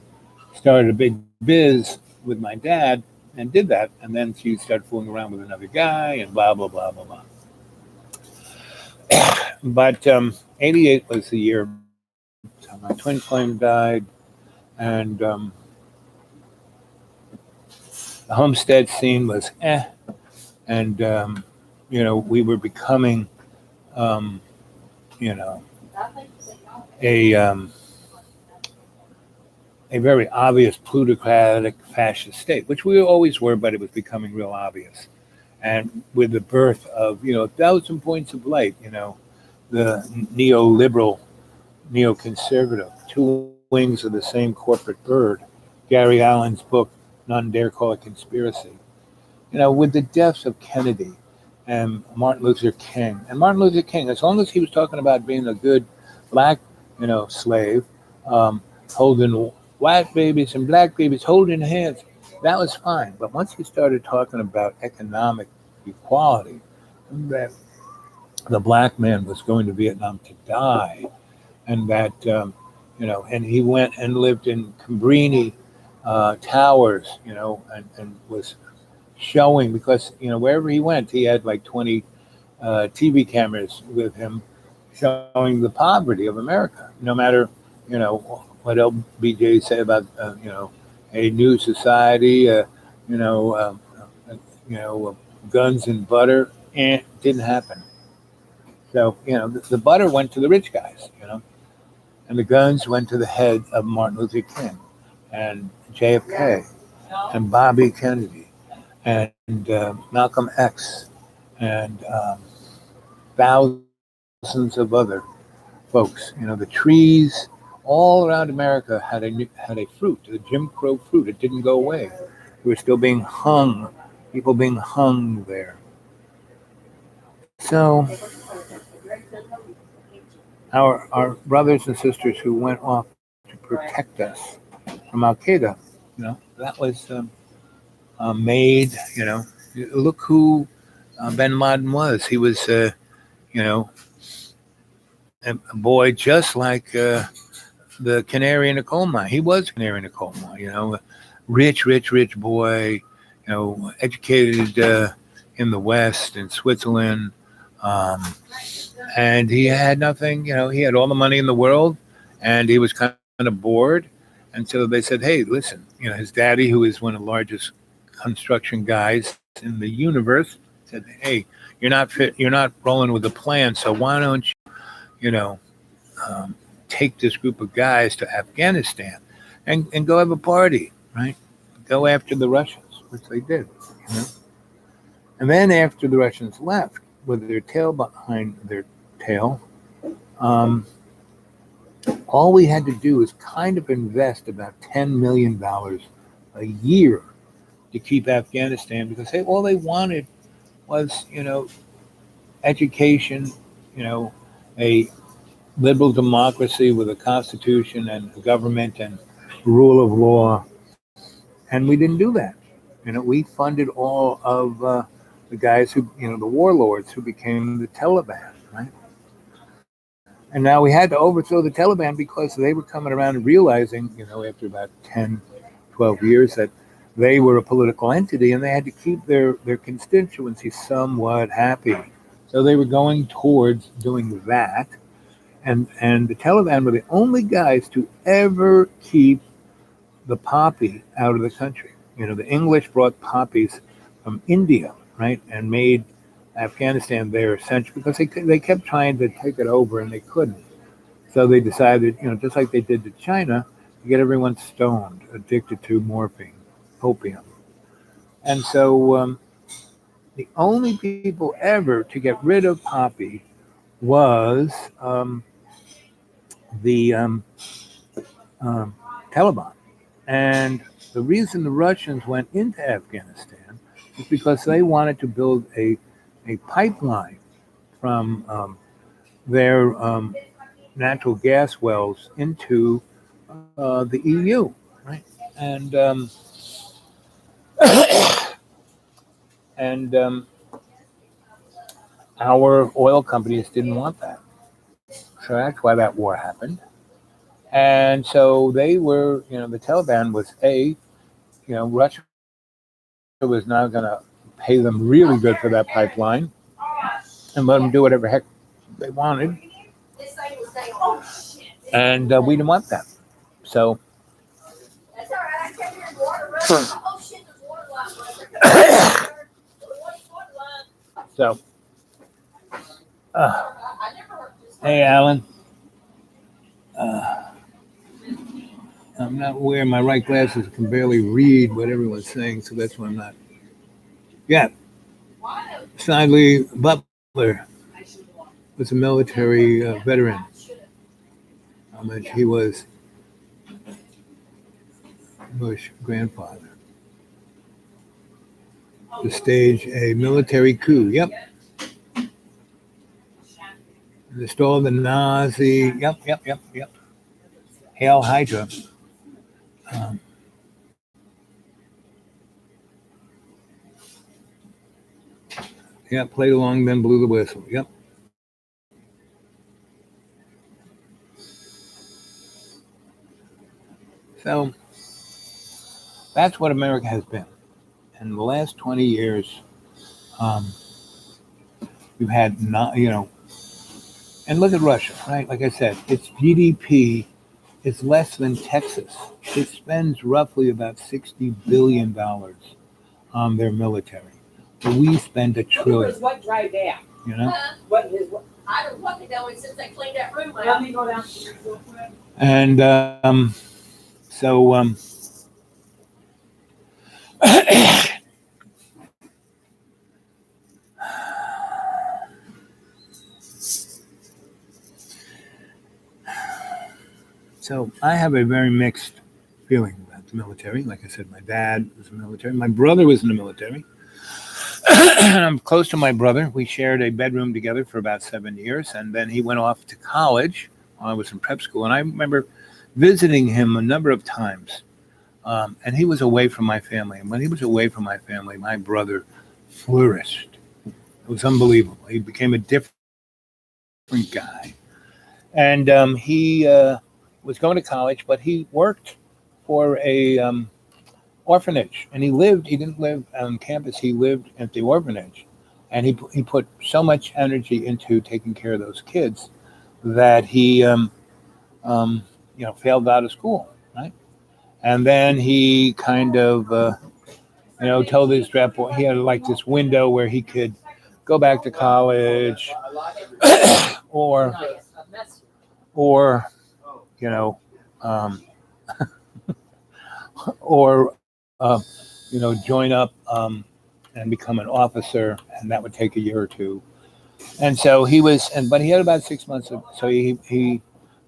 started a big biz with my dad and did that. And then she started fooling around with another guy and blah, blah, blah, blah, blah. But 88 was the year so my twin flame died, and the homestead scene was and we were becoming a very obvious plutocratic fascist state, which we always were, but it was becoming real obvious. And with the birth of 1,000 points of light, the neoliberal, neoconservative, two wings of the same corporate bird, Gary Allen's book, None Dare Call It Conspiracy. With the deaths of Kennedy and Martin Luther King. And Martin Luther King, as long as he was talking about being a good black, slave, holding white babies and black babies, holding hands, that was fine. But once he started talking about economic equality, that the black man was going to Vietnam to die, and that, and he went and lived in Cabrini Towers, and was showing, because wherever he went he had like 20 TV cameras with him showing the poverty of America, no matter what LBJ say about a new society, guns and butter, and it didn't happen. So the butter went to the rich guys, and the guns went to the head of Martin Luther King and JFK and Bobby Kennedy and Malcolm X and thousands of other folks. The trees all around America had a fruit, the Jim Crow fruit. It didn't go away. They were still being hung, people being hung there. So our brothers and sisters who went off to protect us from Al Qaeda, that was made. Look who Ben Laden was. He was, a boy just like the canary in the coal mine. He was a canary in the coal mine. A rich boy. Educated in the West, in Switzerland. And he had nothing, he had all the money in the world, and he was kind of bored. And so they said, hey, listen, his daddy, who is one of the largest construction guys in the universe, said, hey, you're not rolling with the plan. So why don't you, take this group of guys to Afghanistan and go have a party, right? Go after the Russians, which they did. And then after the Russians left, with their tail behind their tail, all we had to do is kind of invest about $10 million a year to keep Afghanistan, because all they wanted was, education, a liberal democracy with a constitution and a government and rule of law. And we didn't do that. We funded all of the guys who, the warlords who became the Taliban, right? And now we had to overthrow the Taliban because they were coming around and realizing, after about 10, 12 years, that they were a political entity and they had to keep their constituency somewhat happy. So they were going towards doing that. And the Taliban were the only guys to ever keep the poppy out of the country. The English brought poppies from India, right, and made Afghanistan their essential, because they kept trying to take it over and they couldn't. So they decided, just like they did to China, to get everyone stoned, addicted to morphine, opium. And so the only people ever to get rid of poppy was the Taliban. And the reason the Russians went into Afghanistan is because they wanted to build a pipeline from their natural gas wells into the EU, right? And our oil companies didn't want that. So that's why that war happened. And so they were, the Taliban was Russia was now going to pay them really good for that pipeline and let them do whatever heck they wanted. And we didn't want that. So so hey, Alan. I'm not wearing my right glasses. I can barely read what everyone's saying, so that's why I'm not. Yeah. Snidely Butler was a military veteran. How much he was Bush grandfather. To stage a military coup. Yep. Install the Nazi. Yep. Hail Hydra. Played along, then blew the whistle. Yep. So that's what America has been. In the last 20 years, we've had and look at Russia, right? Like I said, its GDP is less than Texas. It spends roughly about $60 billion on their military. But we spend $1 trillion. What drive that? What is what? I don't look at that since they cleaned that room out. Let me go downstairs real quick. And so I have a very mixed feeling about the military. Like I said, my dad was in the military. My brother was in the military. I'm close to my brother. We shared a bedroom together for about 7 years, and then he went off to college while I was in prep school. And I remember visiting him a number of times, and he was away from my family. And when he was away from my family, my brother flourished. It was unbelievable. He became a different guy. And he was going to college, but he worked for a orphanage, and he didn't live on campus, he lived at the orphanage, and he put so much energy into taking care of those kids that he failed out of school, right? And then he kind of told his strap boy he had like this window where he could go back to college or join up and become an officer, and that would take a year or two. And so he was, but he had about 6 months. So he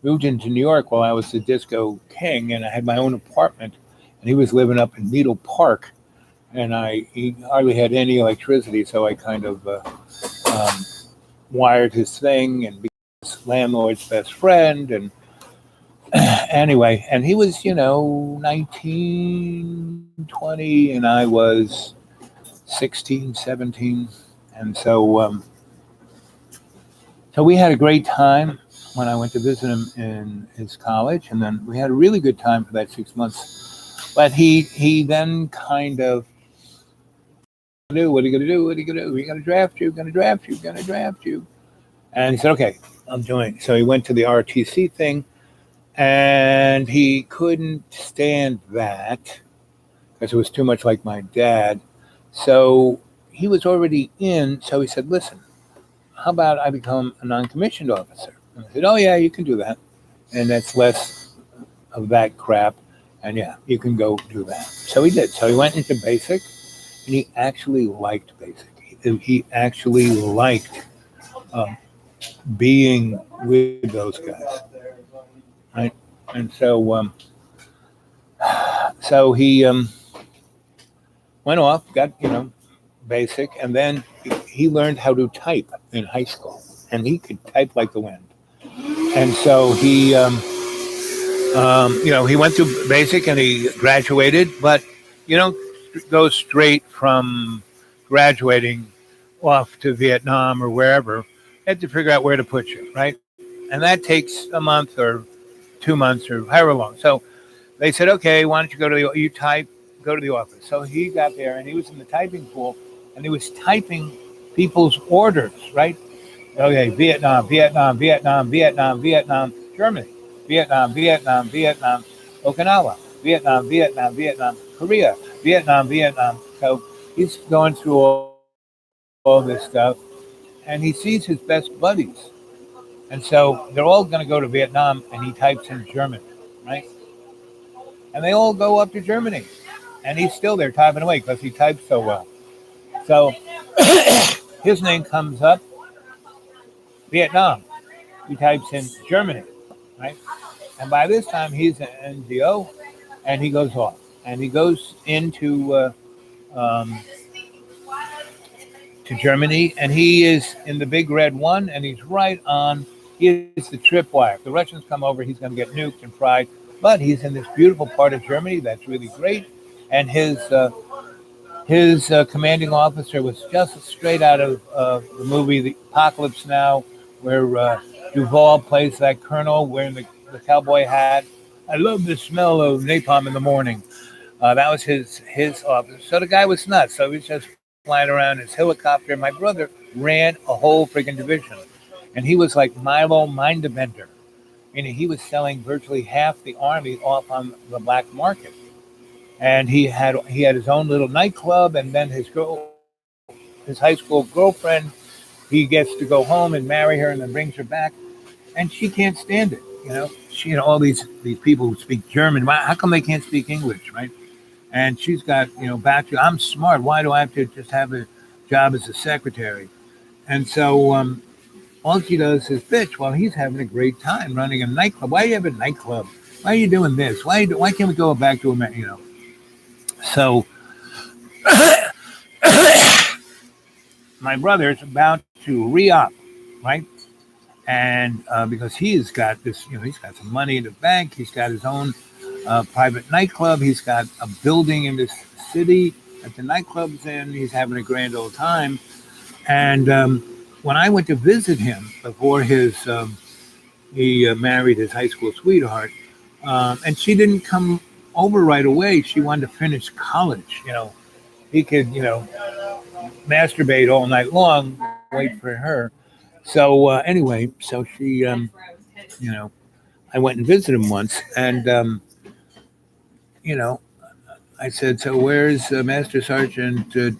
moved into New York while I was the disco king, and I had my own apartment, and he was living up in Needle Park, and he hardly had any electricity, so I kind of um, wired his thing and became his landlord's best friend. And anyway, and he was, 19, 20, and I was 16, 17. And so we had a great time when I went to visit him in his college, and then we had a really good time for that 6 months. But he then kind of, what are you gonna do? What are you gonna do? We're gonna draft you, gonna draft you, gonna draft you. And he said, okay, I'm doing it. So he went to the RTC thing, and he couldn't stand that because it was too much like my dad. So he was already in. So he said, listen, how about I become a non-commissioned officer? And I said, oh yeah, you can do that. And that's less of that crap. And yeah, you can go do that. So he did. So he went into basic, and he actually liked basic. He actually liked being with those guys, right? And so he went off, got basic, and then he learned how to type in high school, and he could type like the wind. And so he went through basic and he graduated, but go straight from graduating off to Vietnam or wherever. You had to figure out where to put you, right? And that takes a month or 2 months or however long. So they said, okay, why don't you go to the office. So he got there, and he was in the typing pool, and he was typing people's orders, right? Okay, Vietnam, Vietnam, Vietnam, Vietnam, Vietnam, Germany, Vietnam, Vietnam, Vietnam, Okinawa, Vietnam, Vietnam, Vietnam, Korea, Vietnam, Vietnam. So he's going through all this stuff, and he sees his best buddies. And so they're all going to go to Vietnam, and he types in German, right? And they all go up to Germany, and he's still there typing away because he types so well. So his name comes up, Vietnam. He types in Germany, right? And by this time, he's an NGO, and he goes off. And he goes into to Germany, and he is in the Big Red One, and he's right on. He is the tripwire. If the Russians come over, he's going to get nuked and fried. But he's in this beautiful part of Germany that's really great, and his commanding officer was just straight out of the movie The Apocalypse Now, where Duvall plays that colonel wearing the cowboy hat. I love the smell of napalm in the morning. That was his officer. So the guy was nuts. So he was just flying around his helicopter. My brother ran a whole freaking division, and he was like Milo Mindbender. Meaning he was selling virtually half the army off on the black market. And he had his own little nightclub, and then his high school girlfriend, he gets to go home and marry her, and then brings her back, and she can't stand it. She all these people who speak German. How come they can't speak English, right? And she's got back to, I'm smart. Why do I have to just have a job as a secretary? And so all she does is bitch while he's having a great time running a nightclub. Why do you have a nightclub? Why are you doing this? Why can't we go back to America? So my brother's about to re-up, right? And because he's got this, he's got some money in the bank. He's got his own private nightclub. He's got a building in this city that the nightclub's in. He's having a grand old time. And when I went to visit him before he married his high school sweetheart, and she didn't come over right away. She wanted to finish college. He could, masturbate all night long, wait for her. So anyway, so she, I went and visited him once, and I said, so where's Master Sergeant? And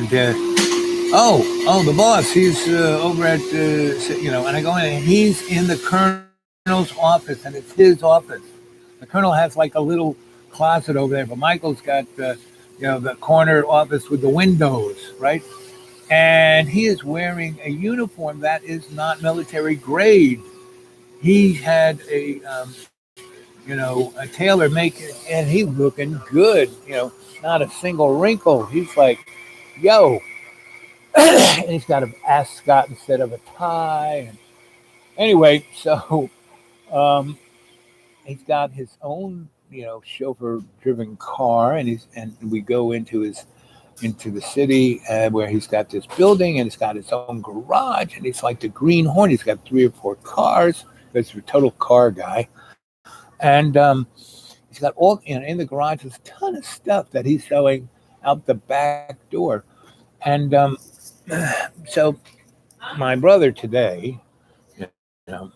the boss, he's over at, and I go in, and he's in the colonel's office, and it's his office. The colonel has like a little closet over there, but Michael's got, the corner office with the windows, right? And he is wearing a uniform that is not military grade. he had a tailor make it, and he looking good, not a single wrinkle. He's like, yo, and he's got an ascot instead of a tie. And anyway, so um, he's got his own, chauffeur-driven car, and we go into the city where he's got this building, and it's got its own garage, and it's like the Green Hornet. He's got 3 or 4 cars. He's a total car guy, and he's got all in the garage. There's a ton of stuff that he's selling out the back door, and so my brother today, you know,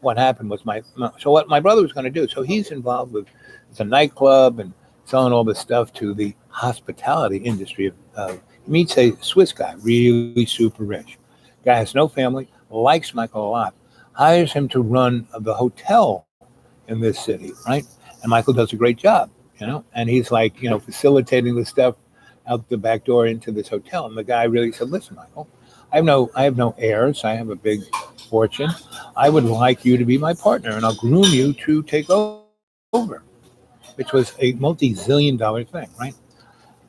what happened was so what my brother was going to do. So he's involved with it's a nightclub and selling all this stuff to the hospitality industry. He meets a Swiss guy, really super rich. Guy has no family, likes Michael a lot, hires him to run the hotel in this city, right? And Michael does a great job, and he's like, facilitating the stuff out the back door into this hotel. And the guy really said, listen, Michael, I have no heirs. I have a big fortune. I would like you to be my partner, and I'll groom you to take over, which was a multi-zillion-dollar thing, right?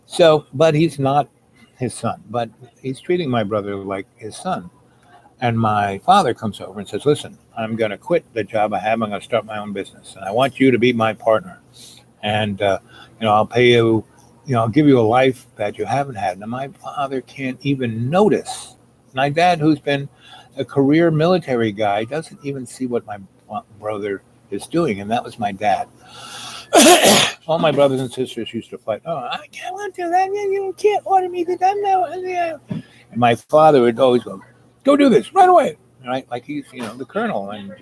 So, but he's not his son, but he's treating my brother like his son. And my father comes over and says, listen, I'm going to quit the job I have. I'm going to start my own business, and I want you to be my partner. And, I'll pay you, I'll give you a life that you haven't had. And my father can't even notice. My dad, who's been a career military guy, doesn't even see what my brother is doing. And that was my dad. All my brothers and sisters used to fight. Oh, I can't do that. You can't order me to do that. And my father would always go do this right away. Right? Like he's, the colonel. And,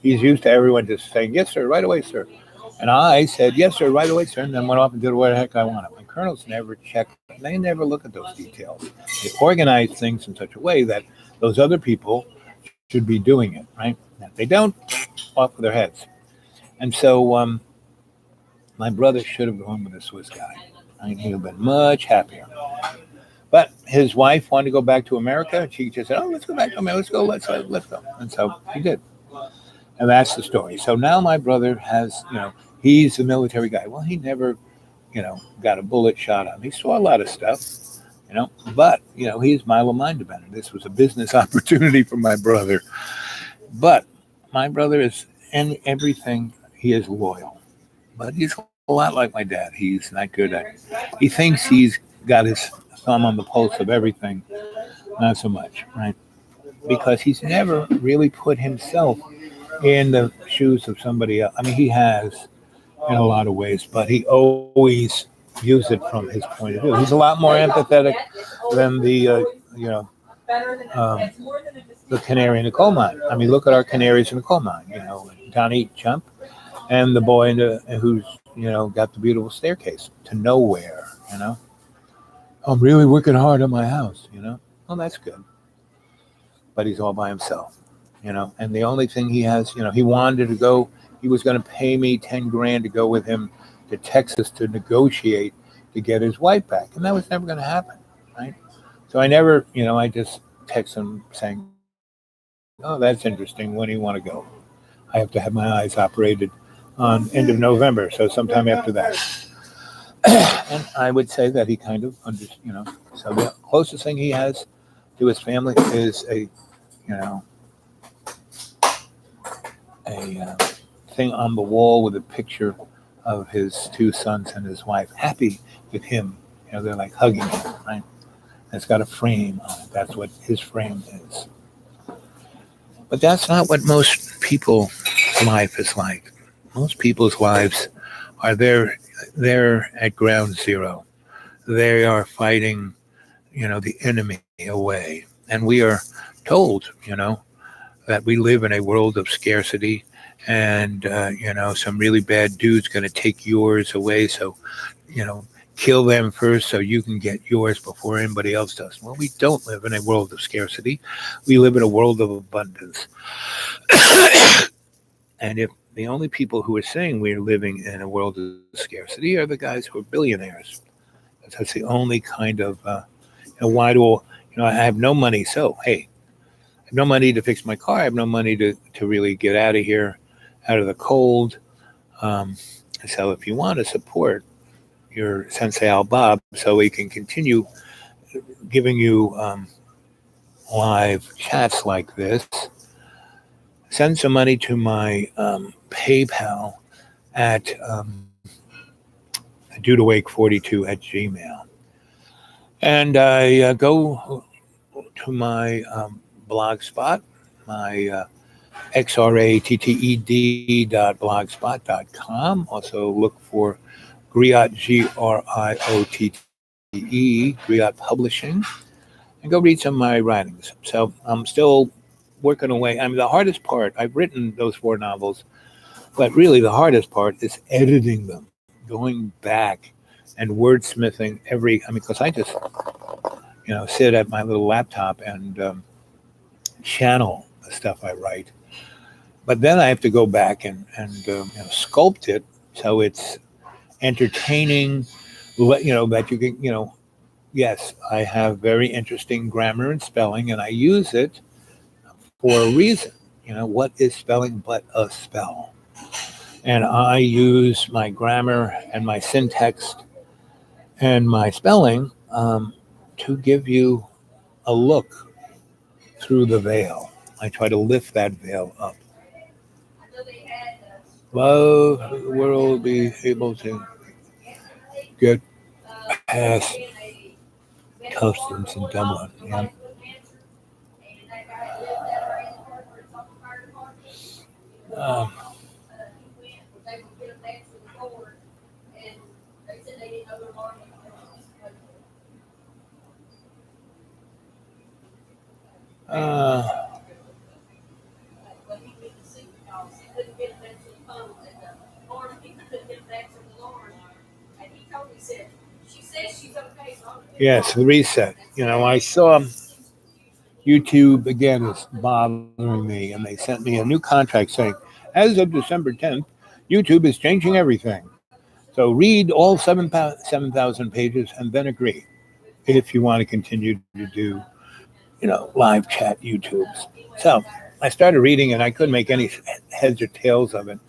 he's used to everyone just saying, yes, sir, right away, sir. And I said, yes, sir, right away, sir. And then went off and did what the heck I wanted. My colonels never check. They never look at those details. They organize things in such a way that those other people should be doing it, right? And if they don't, off with their heads. And so my brother should have gone with a Swiss guy. He would have been much happier. But his wife wanted to go back to America. And she just said, let's go back to America. Let's go. And so he did. And that's the story. So now my brother has, he's a military guy. Well, he never, got a bullet shot on him. He saw a lot of stuff, but, he's Milo Mindbender. This was a business opportunity for my brother. But my brother is in everything. He is loyal. But he's a lot like my dad. He's not good at it. He thinks he's got his thumb on the pulse of everything. Not so much, right? Because he's never really put himself in the shoes of somebody else. I mean, he has in a lot of ways, but he always views it from his point of view. He's a lot more empathetic than the canary in the coal mine. I mean, look at our canaries in the coal mine. Donnie Chump and the boy who's got the beautiful staircase to nowhere. I'm really working hard on my house. Well, that's good, but he's all by himself. And the only thing he has, he wanted to go, he was going to pay me $10,000 to go with him to Texas to negotiate to get his wife back. And that was never going to happen, right? So I never, I just text him saying, oh, that's interesting. When do you want to go? I have to have my eyes operated on end of November. So sometime after that. And I would say that he kind of, so the closest thing he has to his family is a thing on the wall with a picture of his 2 sons and his wife, happy with him. They're like hugging him, right? It's got a frame on it. That's what his frame is. But that's not what most people's life is like. Most people's lives are they're at ground zero. They are fighting, the enemy away. And we are told, that we live in a world of scarcity and, some really bad dude's going to take yours away. So, kill them first so you can get yours before anybody else does. Well, we don't live in a world of scarcity. We live in a world of abundance. And if the only people who are saying we're living in a world of scarcity are the guys who are billionaires. That's the only kind of, why do, I have no money. So, hey, have no money to fix my car. I have no money to really get out of here, out of the cold. So if you want to support your Sensei Al Bob so we can continue giving you live chats like this, send some money to my PayPal at dudewake42 at gmail. And I go to my blogspot, my xrated.blogspot.com. Also look for Griot, Griotte, Griot Publishing, and go read some of my writings. So I'm still working away. I mean, the hardest part, I've written those 4 novels, but really the hardest part is editing them, going back and wordsmithing because I just, sit at my little laptop and channel the stuff I write. But then I have to go back and sculpt it so it's entertaining, that you can, yes, I have very interesting grammar and spelling, and I use it for a reason. What is spelling but a spell? And I use my grammar and my syntax and my spelling to give you a look through the veil. I try to lift that veil up. Love the world be able to get past customs in Dublin. Yeah. Yes, the reset. I saw YouTube again is bothering me, and they sent me a new contract saying, as of December 10th, YouTube is changing everything. So read all 7,000 pages and then agree if you want to continue to do, live chat YouTubes. So I started reading and I couldn't make any heads or tails of it.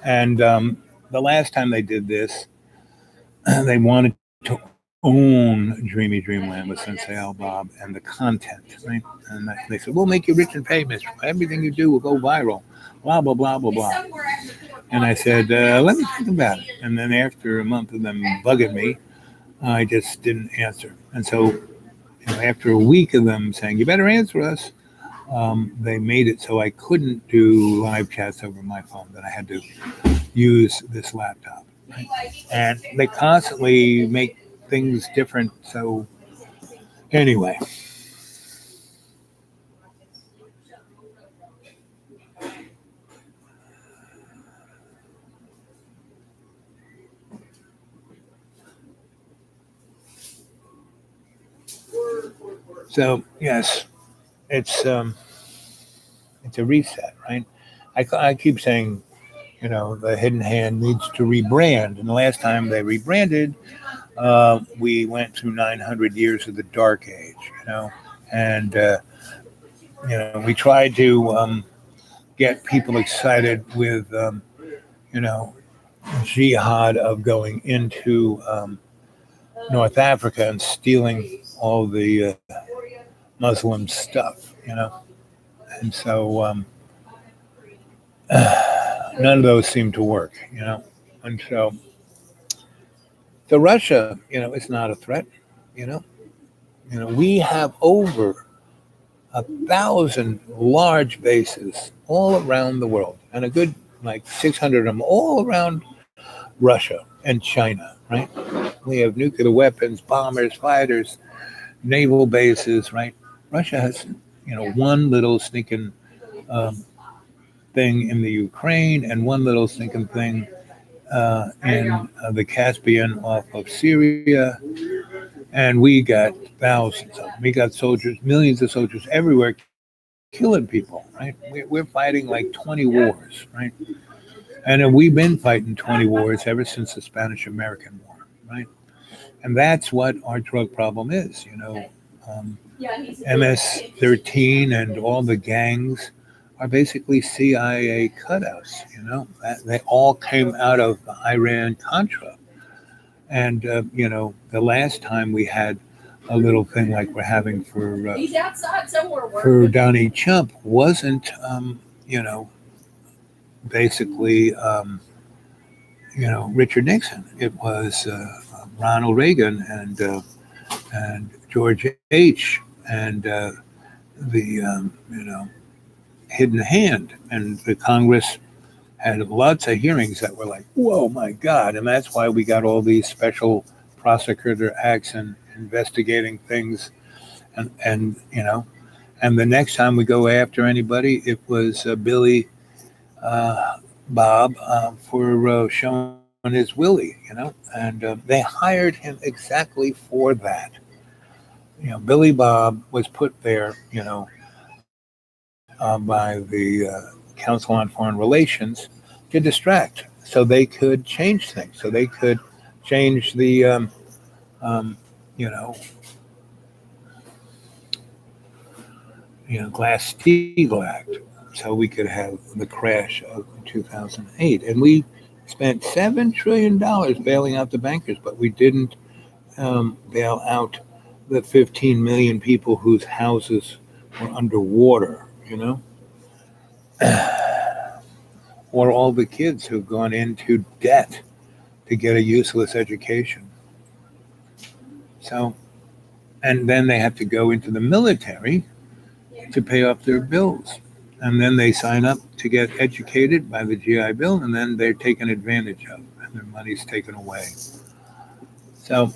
And the last time they did this, they wanted to own Dreamy Dreamland with Sensei Al Bob and the content, right? And they said, we'll make you rich and famous. Everything you do will go viral, blah, blah, blah, blah, blah. And I said, let me think about it. And then after a month of them bugging me, I just didn't answer. And so after a week of them saying, you better answer us, they made it so I couldn't do live chats over my phone, that I had to use this laptop. Right? And they constantly make things different. So anyway. So yes, it's a reset, right? I keep saying, the Hidden Hand needs to rebrand. And the last time they rebranded, we went through 900 years of the Dark Age, and we tried to get people excited with, jihad of going into North Africa and stealing all the Muslim stuff, and so none of those seem to work, and so Russia, it's not a threat, we have over 1,000 large bases all around the world, and a good 600 of them all around Russia and China, right? We have nuclear weapons, bombers, fighters, naval bases, right? Russia has, one little sneaking thing in the Ukraine and one little sneaking thing in the Caspian off of Syria. And we got thousands of them. We got soldiers, millions of soldiers everywhere killing people, right? We're fighting 20 wars, right? And we've been fighting 20 wars ever since the Spanish-American War, right? And that's what our drug problem is, MS-13 and all the gangs are basically CIA cutouts. They all came out of Iran-Contra. And, the last time we had a little thing like we're having for Donnie Chump wasn't, basically, Richard Nixon. It was Ronald Reagan and George H. and the hidden hand. And the Congress had lots of hearings that were like, whoa, my God. And that's why we got all these special prosecutor acts and investigating things. And the next time we go after anybody, it was Billy Bob for showing his Willie, and they hired him exactly for that. Billy Bob was put there, by the Council on Foreign Relations to distract, so they could change things, so they could change the, Glass-Steagall Act, so we could have the crash of 2008. And we spent $7 trillion bailing out the bankers, but we didn't bail out the 15 million people whose houses were underwater, or all the kids who've gone into debt to get a useless education. So, and then they have to go into the military to pay off their bills. And then they sign up to get educated by the GI Bill, and then they're taken advantage of, and their money's taken away. So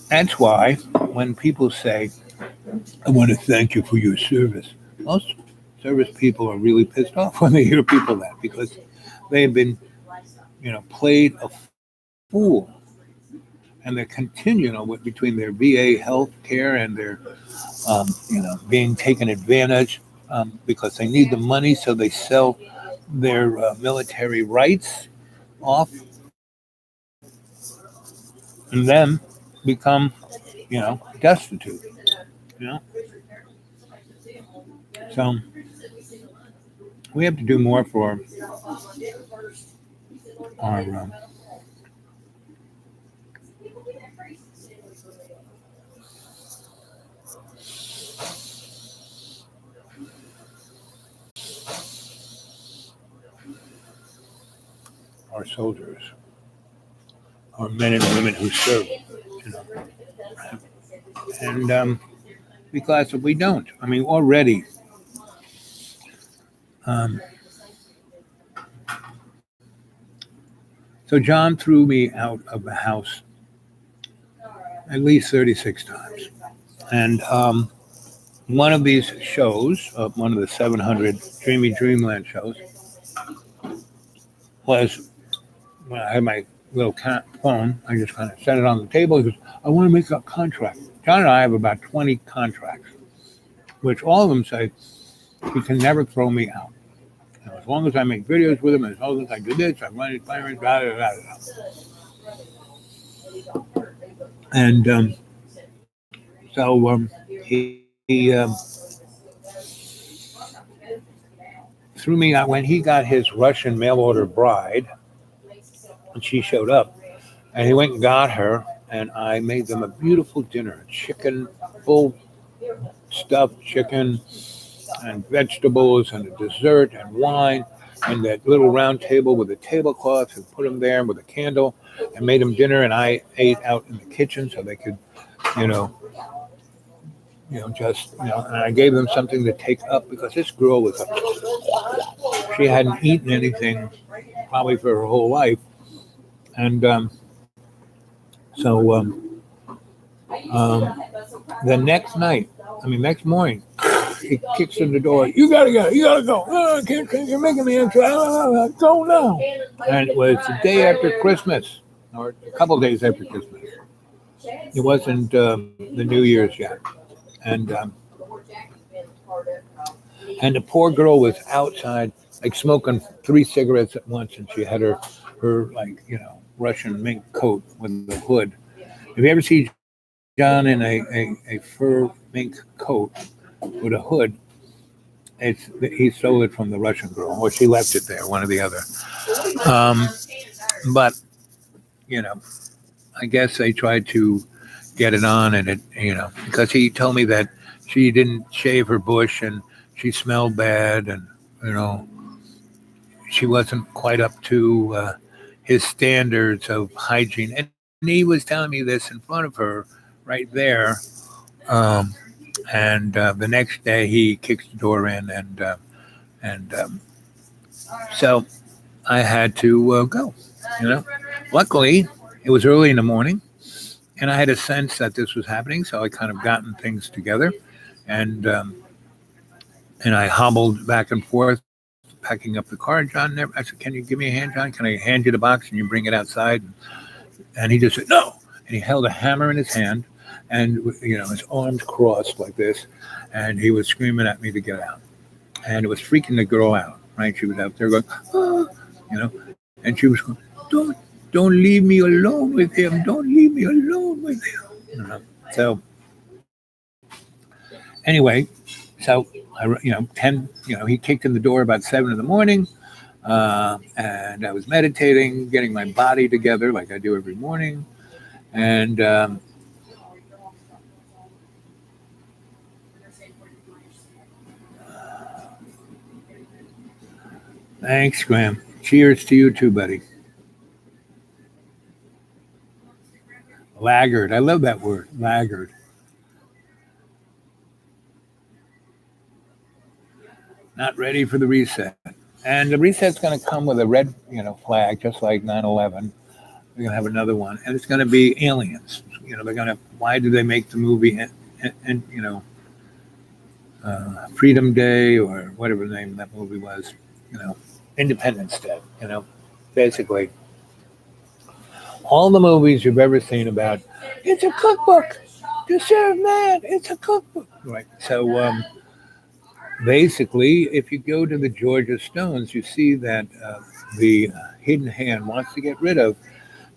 that's why when people say, I want to thank you for your service, most service people are really pissed off when they hear people that, because they have been, played a fool. And they continue, between their VA health care and their, being taken advantage because they need the money, so they sell their military rights off, and then become, destitute. So we have to do more for our soldiers, our men and women who serve, and because if we don't, already, so John threw me out of the house at least 36 times, and one of these shows, one of the 700 Dreamy Dreamland shows, was when I had my little phone, I just kind of set it on the table. He goes, I want to make a contract. John and I have about 20 contracts, which all of them say, he can never throw me out. As long as I make videos with him, as long as I do this, I run his plans, blah, blah, blah, blah. And so he threw me out when he got his Russian mail order bride. And she showed up, and he went and got her, and I made them a beautiful dinner, chicken, full stuffed chicken, and vegetables, and a dessert, and wine, and that little round table with a tablecloth, and put them there with a candle, and made them dinner, and I ate out in the kitchen so they could, and I gave them something to take up, because this girl was she hadn't eaten anything probably for her whole life. And so the next morning, he kicks in the door. You gotta go. Oh, you're making me upset. Go now. And it was the day after Christmas, or a couple of days after Christmas. It wasn't the New Year's yet. And the poor girl was outside, like smoking 3 cigarettes at once, and she had her Russian mink coat with the hood. Have you ever seen John in a fur mink coat with a hood. He stole it from the Russian girl, or she left it there, one or the other. Um, but you know, I guess they tried to get it on, and because he told me that she didn't shave her bush and she smelled bad, and you know, she wasn't quite up to his standards of hygiene. And he was telling me this in front of her right there. Um, and the next day he kicks the door in, and so I had to go. Luckily, it was early in the morning, and I had a sense that this was happening, so I kind of gotten things together, and I hobbled back and forth, packing up the car. John, I said, "Can you give me a hand, John? Can I hand you the box and you bring it outside?" And he just said, "No." And he held a hammer in his hand, and his arms crossed like this, and he was screaming at me to get out. And it was freaking the girl out, right? She was out there going, "Ah," and she was going, "Don't leave me alone with him. Don't leave me alone with him." So anyway, he kicked in the door about 7 in the morning, and I was meditating, getting my body together like I do every morning, and thanks, Graham. Cheers to you too, buddy. Laggard. I love that word, laggard. Not ready for the reset. And the reset's going to come with a red, flag, just like 9/11. We're going to have another one, and it's going to be aliens. They're going to. Why do they make the movie? And Freedom Day, or whatever the name of that movie was. Independence Day. Basically, all the movies you've ever seen about it's a cookbook to serve man. It's a cookbook, right? So. Basically, if you go to the Georgia Stones, you see that the hidden hand wants to get rid of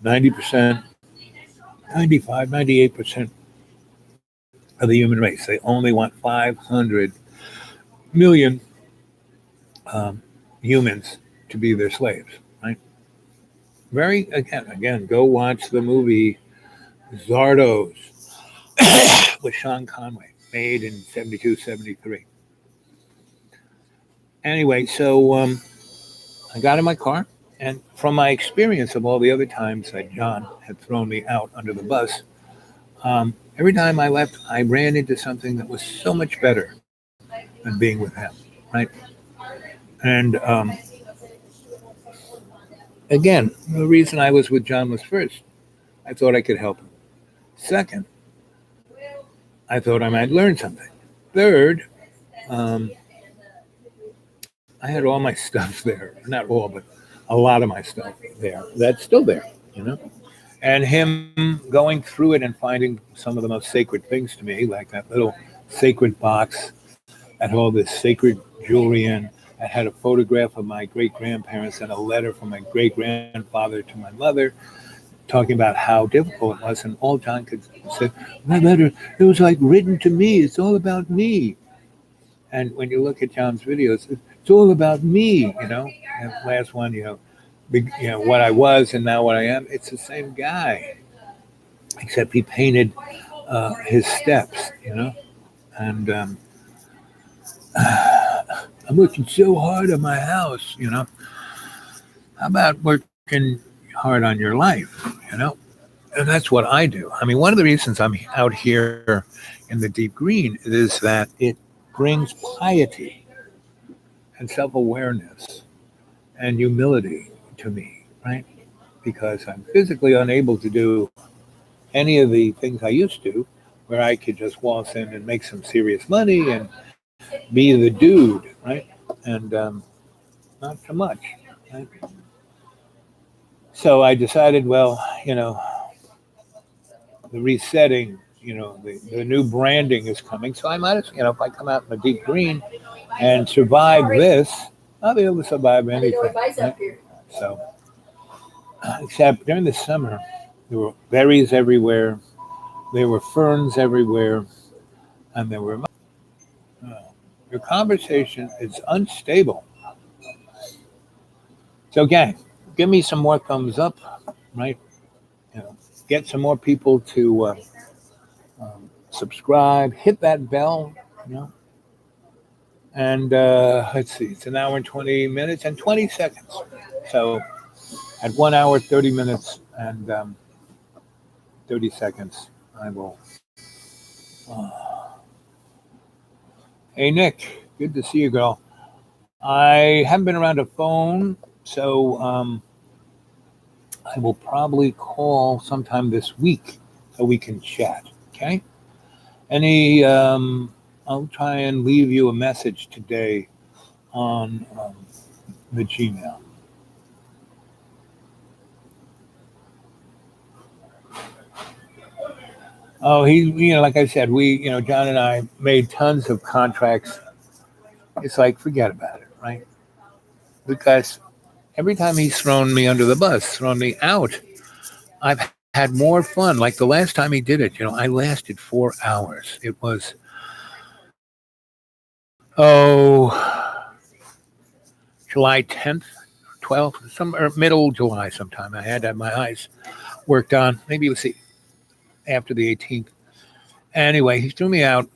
90%, 95, 98% of the human race. They only want 500 million humans to be their slaves, right? Again, go watch the movie Zardos with Sean Connery, made in 72, 73. Anyway, so I got in my car, and from my experience of all the other times that John had thrown me out under the bus, every time I left, I ran into something that was so much better than being with him, right? And again, the reason I was with John was, first, I thought I could help him. Second, I thought I might learn something. Third, I had all my stuff there. Not all, but a lot of my stuff there. That's still there, And him going through it and finding some of the most sacred things to me, like that little sacred box that had all this sacred jewelry in. I had a photograph of my great-grandparents and a letter from my great-grandfather to my mother talking about how difficult it was. And all John could say, "My letter, it was like written to me. It's all about me." And when you look at John's videos, it's all about me, And the last one, what I was and now what I am. It's the same guy, except he painted his steps, And I'm working so hard on my house, How about working hard on your life, And that's what I do. I mean, one of the reasons I'm out here in the deep green is that it brings piety and self-awareness and humility to me, right? Because I'm physically unable to do any of the things I used to, where I could just waltz in and make some serious money and be the dude, right? And not so much, right? So I decided, well, the resetting, the new branding is coming. So I might as if I come out in the deep green and survive this, I'll be able to survive anything. Right? So, except during the summer, there were berries everywhere, there were ferns everywhere, and there were. Your conversation is unstable. So, gang, give me some more thumbs up, right? Get some more people to subscribe, hit that bell, you know. And let's see, it's an hour and 20 minutes and 20 seconds. So at 1 hour, 30 minutes and 30 seconds, I will. Hey, Nick, good to see you, girl. I haven't been around a phone, so I will probably call sometime this week so we can chat, okay? I'll try and leave you a message today on the Gmail. Oh, like I said, John and I made tons of contracts. It's like, forget about it, right? Because every time he's thrown me under the bus, thrown me out, I've had more fun. Like the last time he did it, I lasted 4 hours. It was, July 10th, 12th, or middle July sometime. I had to have my eyes worked on. Maybe we'll see after the 18th. Anyway, he threw me out.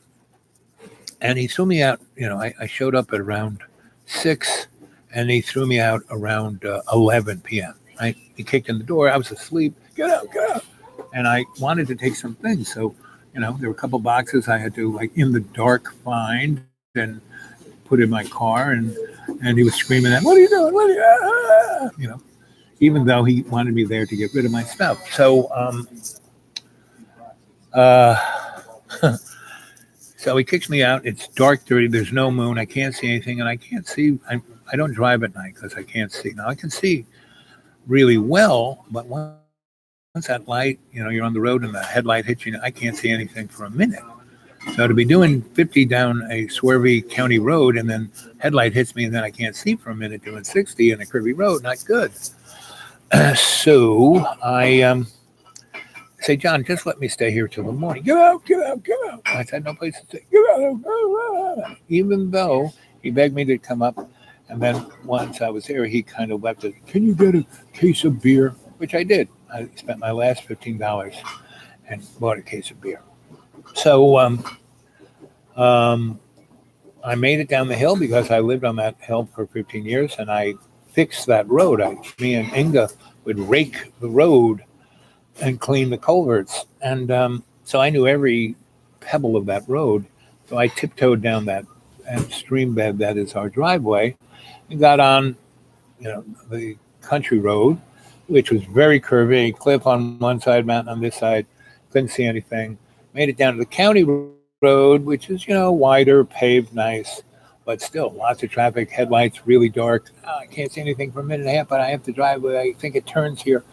And he threw me out, I showed up at around 6, and he threw me out around 11 p.m., right? He kicked in the door. I was asleep. Get out, get out. And I wanted to take some things. So, there were a couple boxes I had to, like, in the dark find and put in my car. And he was screaming at, what are you doing? What are you, even though he wanted me there to get rid of my stuff. So, so he kicks me out. It's dark, dirty. There's no moon. I can't see anything, and I can't see. I don't drive at night because I can't see. Now I can see really well, but once that light, you're on the road and the headlight hits you, I can't see anything for a minute. So to be doing 50 down a swervy county road and then headlight hits me and then I can't see for a minute doing 60 in a curvy road, not good. So I say, John, just let me stay here till the morning. Get out, get out, get out. I said, no place to stay. Get out. Even though he begged me to come up. And then once I was there, he kind of left it. Can you get a case of beer? Which I did. I spent my last $15 and bought a case of beer. So I made it down the hill because I lived on that hill for 15 years. And I fixed that road. Me and Inga would rake the road and clean the culverts. And so I knew every pebble of that road. So I tiptoed down that stream bed that is our driveway and got on, the country road, which was very curvy, cliff on one side, mountain on this side. Couldn't see anything. Made it down to the county road, which is, wider, paved, nice, but still lots of traffic, headlights, really dark. I can't see anything for a minute and a half, but I have to drive. I think it turns here.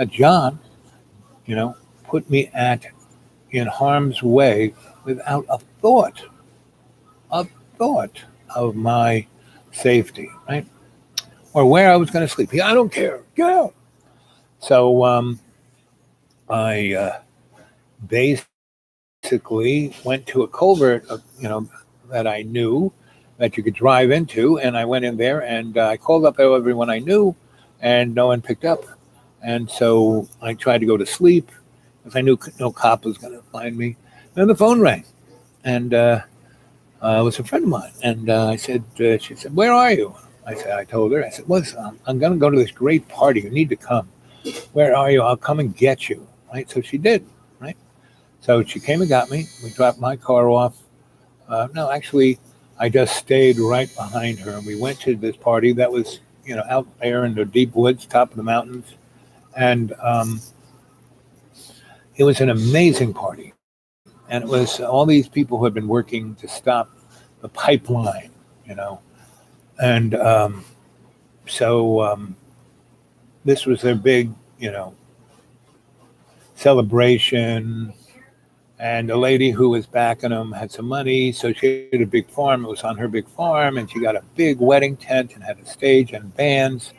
John, put me in harm's way without a thought of my safety, right? Or where I was going to sleep. I don't care. Get out. So I basically went to a culvert, that I knew that you could drive into, and I went in there and I called up everyone I knew, and no one picked up. And so I tried to go to sleep because I knew no cop was going to find me. Then the phone rang, and it was a friend of mine. And I said, she said, where are you? I told her, I said, listen, I'm going to go to this great party. You need to come. Where are you? I'll come and get you. Right? So she did. Right? So she came and got me. We dropped my car off. No, actually, I just stayed right behind her. And we went to this party that was, out there in the deep woods, top of the mountains. And it was an amazing party. And it was all these people who had been working to stop the pipeline, And so this was their big, celebration. And the lady who was backing them had some money. So she had a big farm. It was on her big farm. And she got a big wedding tent and had a stage and bands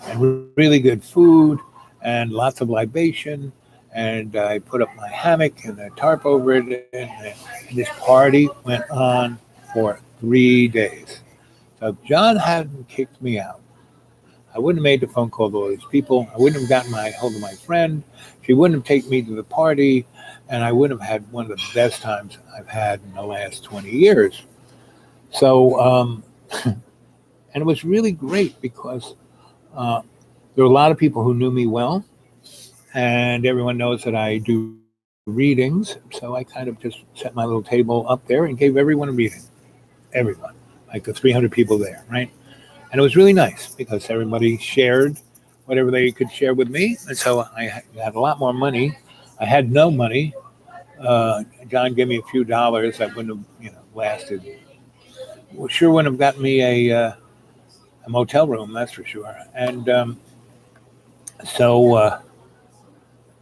and really good food and lots of libation. and I put up my hammock and a tarp over it, and this party went on for 3 days. So if John hadn't kicked me out, I wouldn't have made the phone call to all these people. I wouldn't have gotten my hold of my friend. She wouldn't have taken me to the party, and I wouldn't have had one of the best times I've had in the last 20 years. So, and it was really great because there were a lot of people who knew me well, and everyone knows that I do readings. So I kind of just set my little table up there and gave everyone a reading. Everyone, like the 300 people there, right? And it was really nice because everybody shared whatever they could share with me. And so I had a lot more money. I had no money. John gave me a few dollars that wouldn't have, lasted. Well, sure wouldn't have gotten me a motel room, that's for sure. And so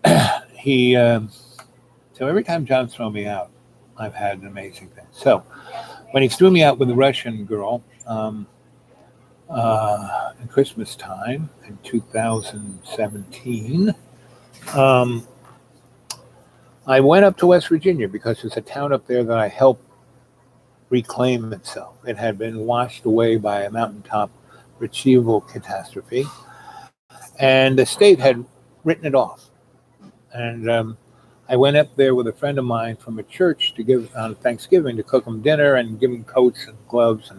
so every time John's thrown me out, I've had an amazing thing. So when he threw me out with the Russian girl, at Christmas time in 2017, I went up to West Virginia because there's a town up there that I helped reclaim itself. It had been washed away by a mountaintop retrieval catastrophe, and the state had written it off. And I went up there with a friend of mine from a church to give on Thanksgiving to cook them dinner and give them coats and gloves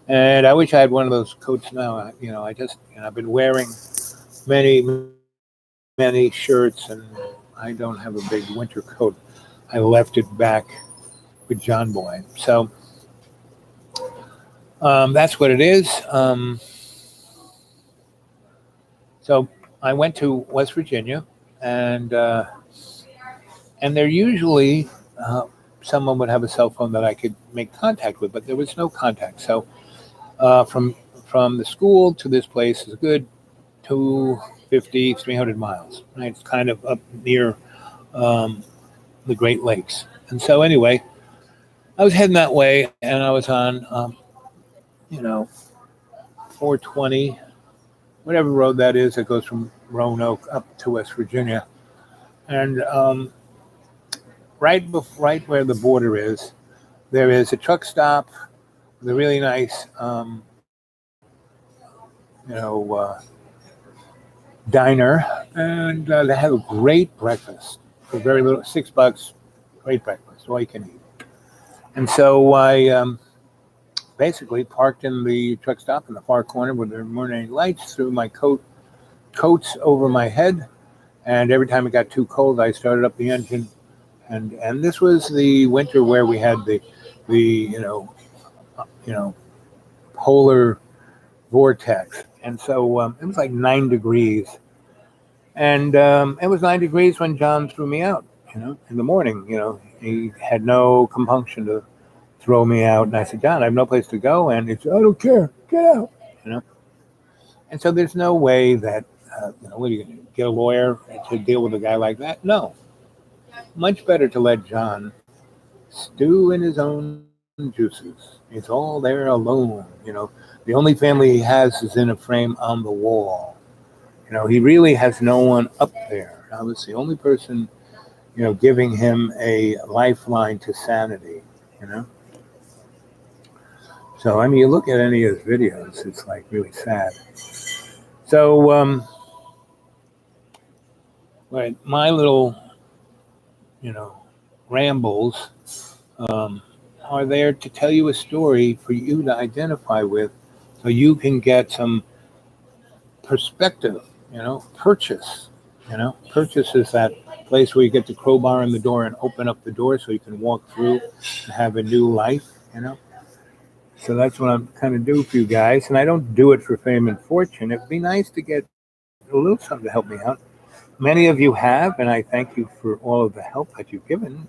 and I wish I had one of those coats now. I've been wearing many shirts, and I don't have a big winter coat. I left it back with John Boy. So that's what it is. So I went to West Virginia, and they're usually someone would have a cell phone that I could make contact with, but there was no contact. So from the school to this place is a good 250, 300 miles. Right? It's kind of up near the Great Lakes. And so anyway, I was heading that way, and I was on, 420, whatever road that is that goes from Roanoke up to West Virginia. And right where the border is, there is a truck stop, the really nice, diner, and they have a great breakfast for very little, $6, great breakfast, all you can eat. And so I basically parked in the truck stop in the far corner where there weren't any lights, threw my coats over my head, and every time it got too cold, I started up the engine. And this was the winter where we had the polar vortex, and so it was like 9 degrees, and it was 9 degrees when John threw me out. In the morning, he had no compunction to throw me out, and I said, John, I have no place to go, and he said, I don't care, get out. And so there's no way that what are you going to get a lawyer to deal with a guy like that? No, much better to let John stew in his own juices. It's all there alone. The only family he has is in a frame on the wall. He really has no one up there. I was the only person, giving him a lifeline to sanity. So I mean, you look at any of his videos, it's like really sad. So my little, rambles are there to tell you a story for you to identify with, so you can get some perspective. Purchase. Purchase is that place where you get the crowbar in the door and open up the door so you can walk through and have a new life. So that's what I'm kind of do for you guys, and I don't do it for fame and fortune. It'd be nice to get a little something to help me out. Many of you have, and I thank you for all of the help that you've given.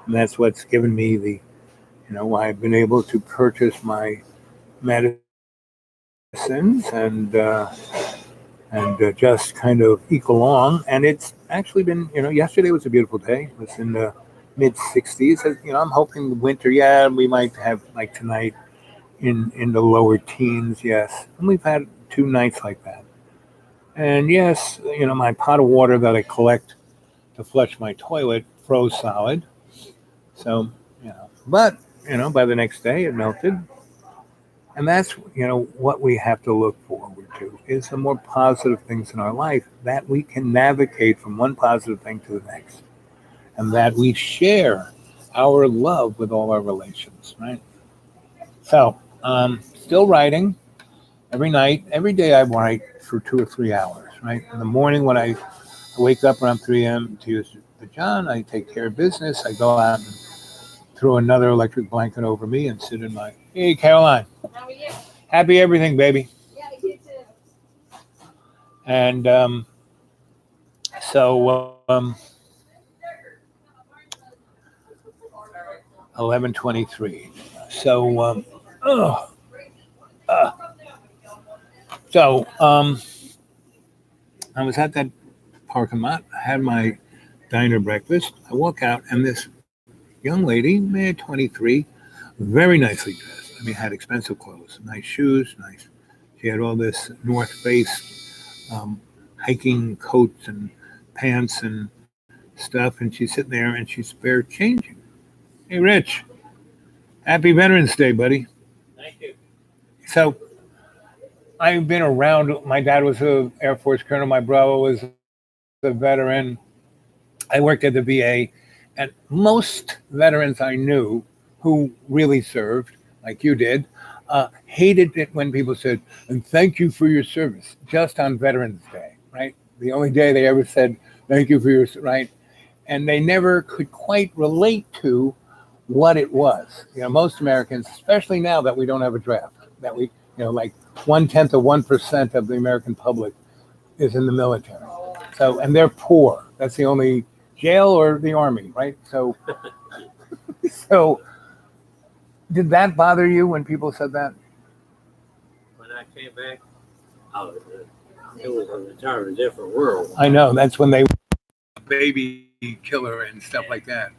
And that's what's given me the, why I've been able to purchase my medicines and just kind of eke along. And it's actually been, yesterday was a beautiful day. It was in the mid 60s. I'm hoping the winter, we might have like tonight in the lower teens, yes. And we've had 2 nights like that. And yes, my pot of water that I collect to flush my toilet froze solid. So, but, by the next day it melted. And that's, what we have to look forward to is the more positive things in our life that we can navigate from one positive thing to the next. And that we share our love with all our relations, right? So, still writing every night. Every day I write for 2 or 3 hours, right? In the morning when I wake up around 3 a.m. to use the John, I take care of business. I go out and throw another electric blanket over me and sit in my, hey, Caroline. How are you? Happy everything, baby. Yeah, you too. And so 11:23. So I was at that parking lot. I had my diner breakfast. I walk out, and this young lady, man, 23, very nicely dressed. I mean, had expensive clothes, nice shoes, nice. She had all this North Face hiking coats and pants and stuff, and she's sitting there and she's spare changing. Hey, Rich, happy Veterans Day, buddy. Thank you. So I've been around. My dad was an Air Force colonel. My brother was a veteran. I worked at the VA, and most veterans I knew who really served, like you did, hated it when people said, and thank you for your service, just on Veterans Day, right? The only day they ever said, thank you for your, right? And they never could quite relate to what it was. Most Americans, especially now that we don't have a draft, that we, like 1/10 of 1% of the American public is in the military. So, and they're poor. That's the only jail or the army, right? So, so did that bother you when people said that? When I came back, it was an entirely different world. I know. That's when they baby killer and stuff like that.